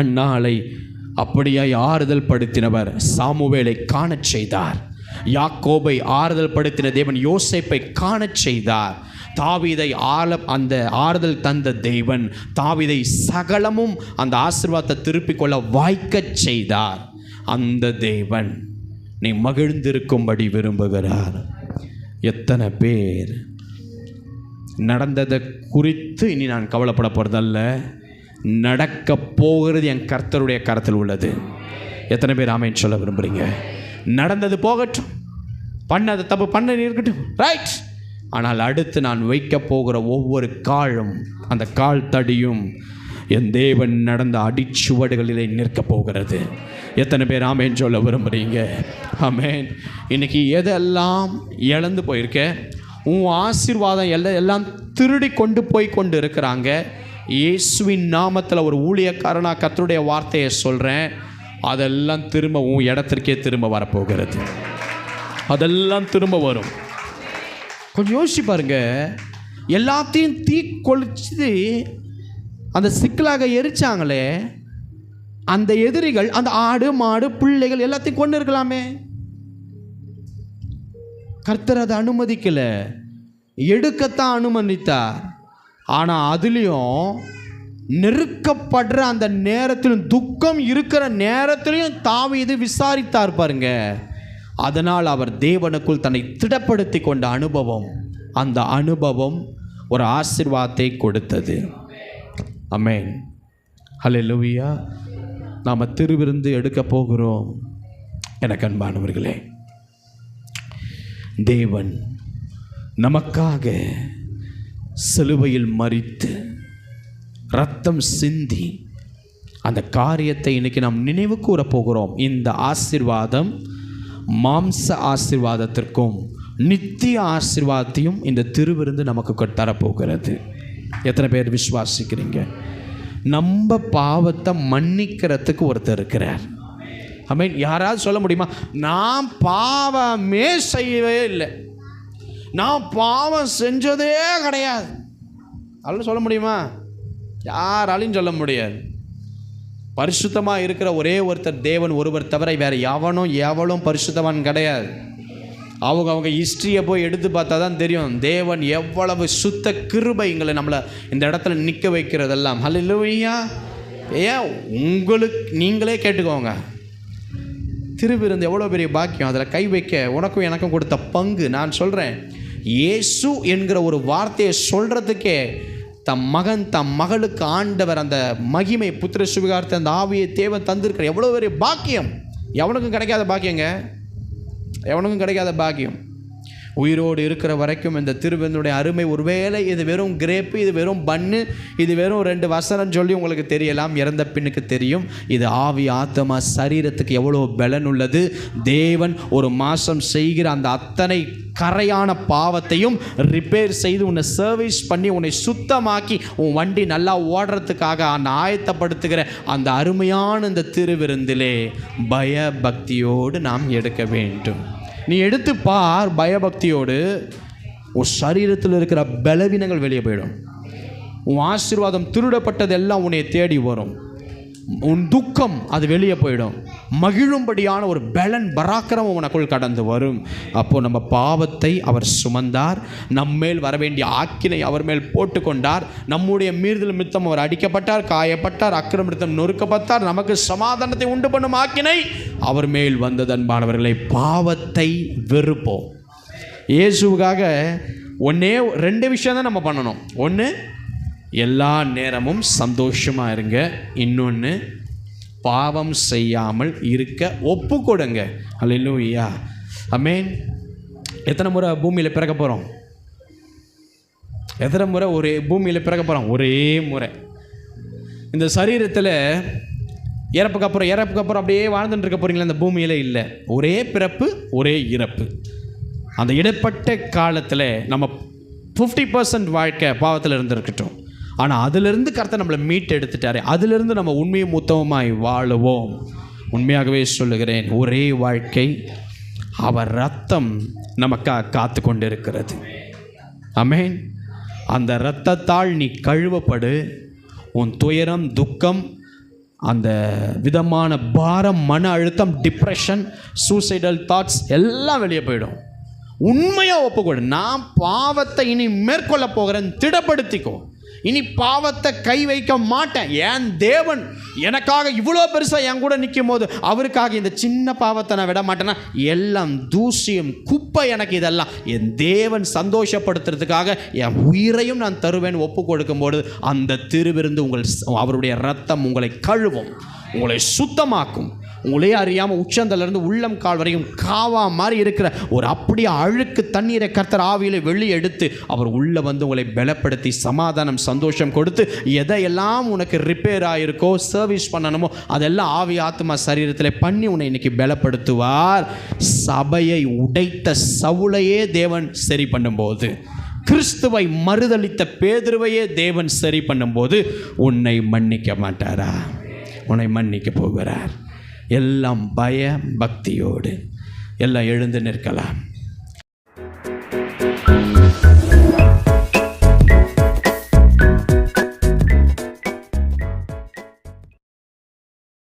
அன்னாளை அப்படியாய் ஆறுதல் படுத்தினவர் சாமுவேலை காணச் செய்தார். யாக்கோபை ஆறுதல் படுத்தின தேவன் யோசேப்பை காணச் செய்தார். தாவீதை அந்த ஆறுதல் தந்த தேவன் தாவீதை சகலமும் அந்த ஆசீர்வாதத்தை திருப்பிக் கொள்ள வாய்க்கச் செய்தார். அந்த தேவன் நீ மகிழ்ந்திருக்கும்படி விரும்புகிறார். எத்தனை பேர் நடந்ததை குறித்து இனி நான் கவலைப்பட போகிறதல்ல, நடக்க போகிறது என் கர்த்தருடைய கரத்தில் உள்ளது. எத்தனை பேர் ஆமென் சொல்ல விரும்புகிறீங்க? நடந்தது போகட்டும், பண்ணது தப்பு பண்ண இருக்கட்டும், ரைட். ஆனால் அடுத்து நான் வைக்க போகிற ஒவ்வொரு காலும், அந்த கால் தடியும் என் தேவன் நடந்த அடிச்சுவடுகளிலே நிற்க போகிறது. எத்தனை பேர் ஆமென் சொல்ல விரும்புகிறீங்க? ஆமென். இன்னைக்கு எதெல்லாம் இழந்து போயிருக்க, உன் ஆசீர்வாதம் எல்லாம் திருடி கொண்டு போய் கொண்டு இருக்கிறாங்க. இயேசுவின் நாமத்தில் ஒரு ஊழியக்காரனாக கர்த்தருடைய வார்த்தையை சொல்கிறேன், அதெல்லாம் திரும்ப உன் இடத்திற்கே திரும்ப வரப்போகிறது. அதெல்லாம் திரும்ப வரும். கொஞ்சம் யோசிச்சு பாருங்க. எல்லாத்தையும் தீ கொளிச்சு அந்த சிக்கலாக எரிச்சாங்களே அந்த எதிரிகள், அந்த ஆடு மாடு பிள்ளைகள் எல்லாத்தையும் கொண்டு இருக்கலாமே. கர்த்தர் அதை அனுமதிக்கல, எடுக்கத்தான் அனுமதித்தார். ஆனால் அதுலேயும் நெருக்கப்படுற அந்த நேரத்திலும், துக்கம் இருக்கிற நேரத்திலையும் தாவீது விசாரித்தார் பாருங்க. அதனால் அவர் தேவனுக்குள் தன்னை திடப்படுத்தி கொண்ட அனுபவம், அந்த அனுபவம் ஒரு ஆசீர்வாதத்தை கொடுத்தது. ஆமென். ஹல்லேலூயா. நாம் திருவிருந்து எடுக்க போகிறோம். எனக்கு அன்பானவர்களே, தேவன் நமக்காக சிலுவையில் மரித்து ரத்தம் சிந்தி அந்த காரியத்தை இன்னைக்கு நாம் நினைவு கூற போகிறோம். இந்த ஆசீர்வாதம் மாம்ச ஆசீர்வாதத்திற்கும் நித்திய ஆசீர்வாதத்தையும் இந்த திருவிருந்து நமக்கு தரப்போகிறது. எத்தனை பேர் விசுவாசிக்கிறீங்க? நம்ம பாவத்தை மன்னிக்கிறதுக்கு ஒருத்தர் இருக்கிறார். ஆமென். யாராவது சொல்ல முடியுமா, நான் பாவமே செய்யவே இல்லை, நான் பாவம் செஞ்சதே கிடையாது, அதெல்லாம் சொல்ல முடியுமா? யாராலையும் சொல்ல முடியாது. பரிசுத்தமாக இருக்கிற ஒரே ஒருத்தர் தேவன் ஒருவர் தவிர வேறு எவனும் பரிசுத்தவான் கிடையாது. அவங்க ஹிஸ்ட்ரியை போய் எடுத்து பார்த்தா தான் தெரியும் தேவன் எவ்வளவு சுத்த கிருபைங்களை நம்மளை இந்த இடத்துல நிற்க வைக்கிறதெல்லாம். ஹல்லேலூயா. ஏன் உங்களுக்கு நீங்களே கேட்டுக்கோங்க, திருவிருந்து எவ்வளோ பெரிய பாக்கியம். அதில் கை வைக்க உனக்கும் எனக்கும் கொடுத்த பங்கு. நான் சொல்கிறேன், இயேசு என்கிற ஒரு வார்த்தையை சொல்கிறதுக்கே தம் மகன் தம் மகளுக்கு ஆண்டவர் அந்த மகிமை புத்திர சுவிகாரத்தை அந்த ஆவியை தேவன் தந்திருக்கிற எவ்வளோ பெரிய பாக்கியம். எவனுக்கும் கிடைக்காத பாக்கியங்க, எவனுக்கும் கிடைக்காத பாக்கியம். உயிரோடு இருக்கிற வரைக்கும் இந்த திருவிருந்துடைய அருமை, ஒருவேளை இது வெறும் கிரேப்பு, இது வெறும் பன்னு, இது வெறும் 2 வசனம் சொல்லி உங்களுக்கு தெரியலாம், இறந்த பின்னுக்கு தெரியும். இது ஆவி ஆத்மா சரீரத்துக்கு எவ்வளோ பலன் உள்ளது. தேவன் ஒரு மாதம் செய்கிற அந்த அத்தனை கரையான பாவத்தையும் ரிப்பேர் செய்து உன்னை சர்வீஸ் பண்ணி உன்னை சுத்தமாக்கி உன் வண்டி நல்லா ஓடுறதுக்காக அந்த ஆயத்தப்படுத்துகிற அந்த அருமையான இந்த திருவிருந்திலே பயபக்தியோடு நாம் எடுக்க வேண்டும். நீ எடுத்து பார், பயபக்தியோடு உன் சரீரத்தில் இருக்கிற பலவீனங்கள் வெளியே போயிடும். உன் ஆசீர்வாதம் திருடப்பட்டதெல்லாம் உன்னை தேடி வரும். உன் துக்கம் அது வெளியே போயிடும். மகிழும்படியான ஒரு பலன் பராக்கிரமம் உனக்குள் கடந்து வரும். அப்போது நம்ம பாவத்தை அவர் சுமந்தார், நம்மேல் வரவேண்டிய ஆக்கினை அவர் மேல் போட்டுக்கொண்டார். நம்முடைய மீறுதல் நிமித்தம் அவர் அடிக்கப்பட்டார், காயப்பட்டார், அக்கிரம நிமித்தம் நொறுக்கப்பட்டார். நமக்கு சமாதானத்தை உண்டு பண்ணும் ஆக்கினை அவர் மேல் வந்தது. அன்பானவர்களை, பாவத்தை வெறுப்போம். இயேசுவுக்காக 2 விஷயம் தான் நம்ம பண்ணணும். ஒன்று, எல்லா நேரமும் சந்தோஷமாக இருங்க. இன்னொன்று, பாவம் செய்யாமல் இருக்க ஒப்பு கொடுங்க. அல்லேலூயா. ஆமென். எத்தனை முறை பூமியில் பிறக்க போகிறோம்? எத்தனை முறை ஒரே பூமியில் பிறக்க போகிறோம்? ஒரே முறை. இந்த சரீரத்தில் இறப்புக்கு அப்புறம் அப்படியே வாழ்ந்துட்டு இருக்க போகிறீங்களா? இந்த பூமியில் இல்லை. ஒரே பிறப்பு, ஒரே இறப்பு. அந்த இடைப்பட்ட காலத்தில் நம்ம 50% வாழ்க்கை பாவத்தில் இருந்துருக்கட்டும். ஆனால் அதிலிருந்து கர்த்தர் நம்மளை மீட்டு எடுத்துட்டாரு. அதிலிருந்து நம்ம உண்மையும் உத்தமமாய் வாழுவோம். உண்மையாகவே சொல்லுகிறேன், ஒரே வாழ்க்கை, அவர் ரத்தம் நமக்காக காத்து கொண்டு இருக்கிறது. ஆமென். அந்த இரத்தத்தால் நீ கழுவப்படு. உன் துயரம், துக்கம், அந்த விதமான பாரம், மன அழுத்தம், டிப்ரெஷன், சூசைடல் தாட்ஸ் எல்லாம் வெளியே போயிடும். உண்மையாக ஒப்புக்கொடு. நான் பாவத்தை இனி மேற்கொள்ள போகிறேன், திடப்படுத்திக்கோ. இனி பாவத்தை கை வைக்க மாட்டேன். என் தேவன் எனக்காக இவ்வளோ பெருசாக என் கூட நிற்கும் போது அவருக்காக இந்த சின்ன பாவத்தை நான் விட மாட்டேன்னா எல்லாம் தூசியும் குப்பை எனக்கு. இதெல்லாம் என் தேவன் சந்தோஷப்படுத்துறதுக்காக என் உயிரையும் நான் தருவேன் ஒப்பு கொடுக்கும்போது அந்த திருவிருந்து அவருடைய ரத்தம் உங்களை கழுவும், உங்களை சுத்தமாக்கும். உங்களே அறியாமல் உச்சந்தலேருந்து உள்ளம் கால் வரையும் காவா மாதிரி இருக்கிற ஒரு அப்படியே அழுக்கு தண்ணீரை கர்த்தர் ஆவியில் வெளியே எடுத்து அவர் உள்ளே வந்து உங்களை பலப்படுத்தி சமாதானம் சந்தோஷம் கொடுத்து எதையெல்லாம் உனக்கு ரிப்பேர் ஆகிருக்கோ சர்வீஸ் பண்ணணுமோ அதெல்லாம் ஆவி ஆத்மா சரீரத்தில் பண்ணி உன்னை இன்னைக்கு பலப்படுத்துவார். சபையை உடைத்த சவுலையே தேவன் சரி பண்ணும்போது, கிறிஸ்துவை மறுதலித்த பேதுருவையே தேவன் சரி பண்ணும்போது உன்னை மன்னிக்க மாட்டாரா? உன்னை மன்னிக்க போகிறார். எல்லாம் பய பக்தியோடு எல்லாம் எழுந்து நிற்கலாம்.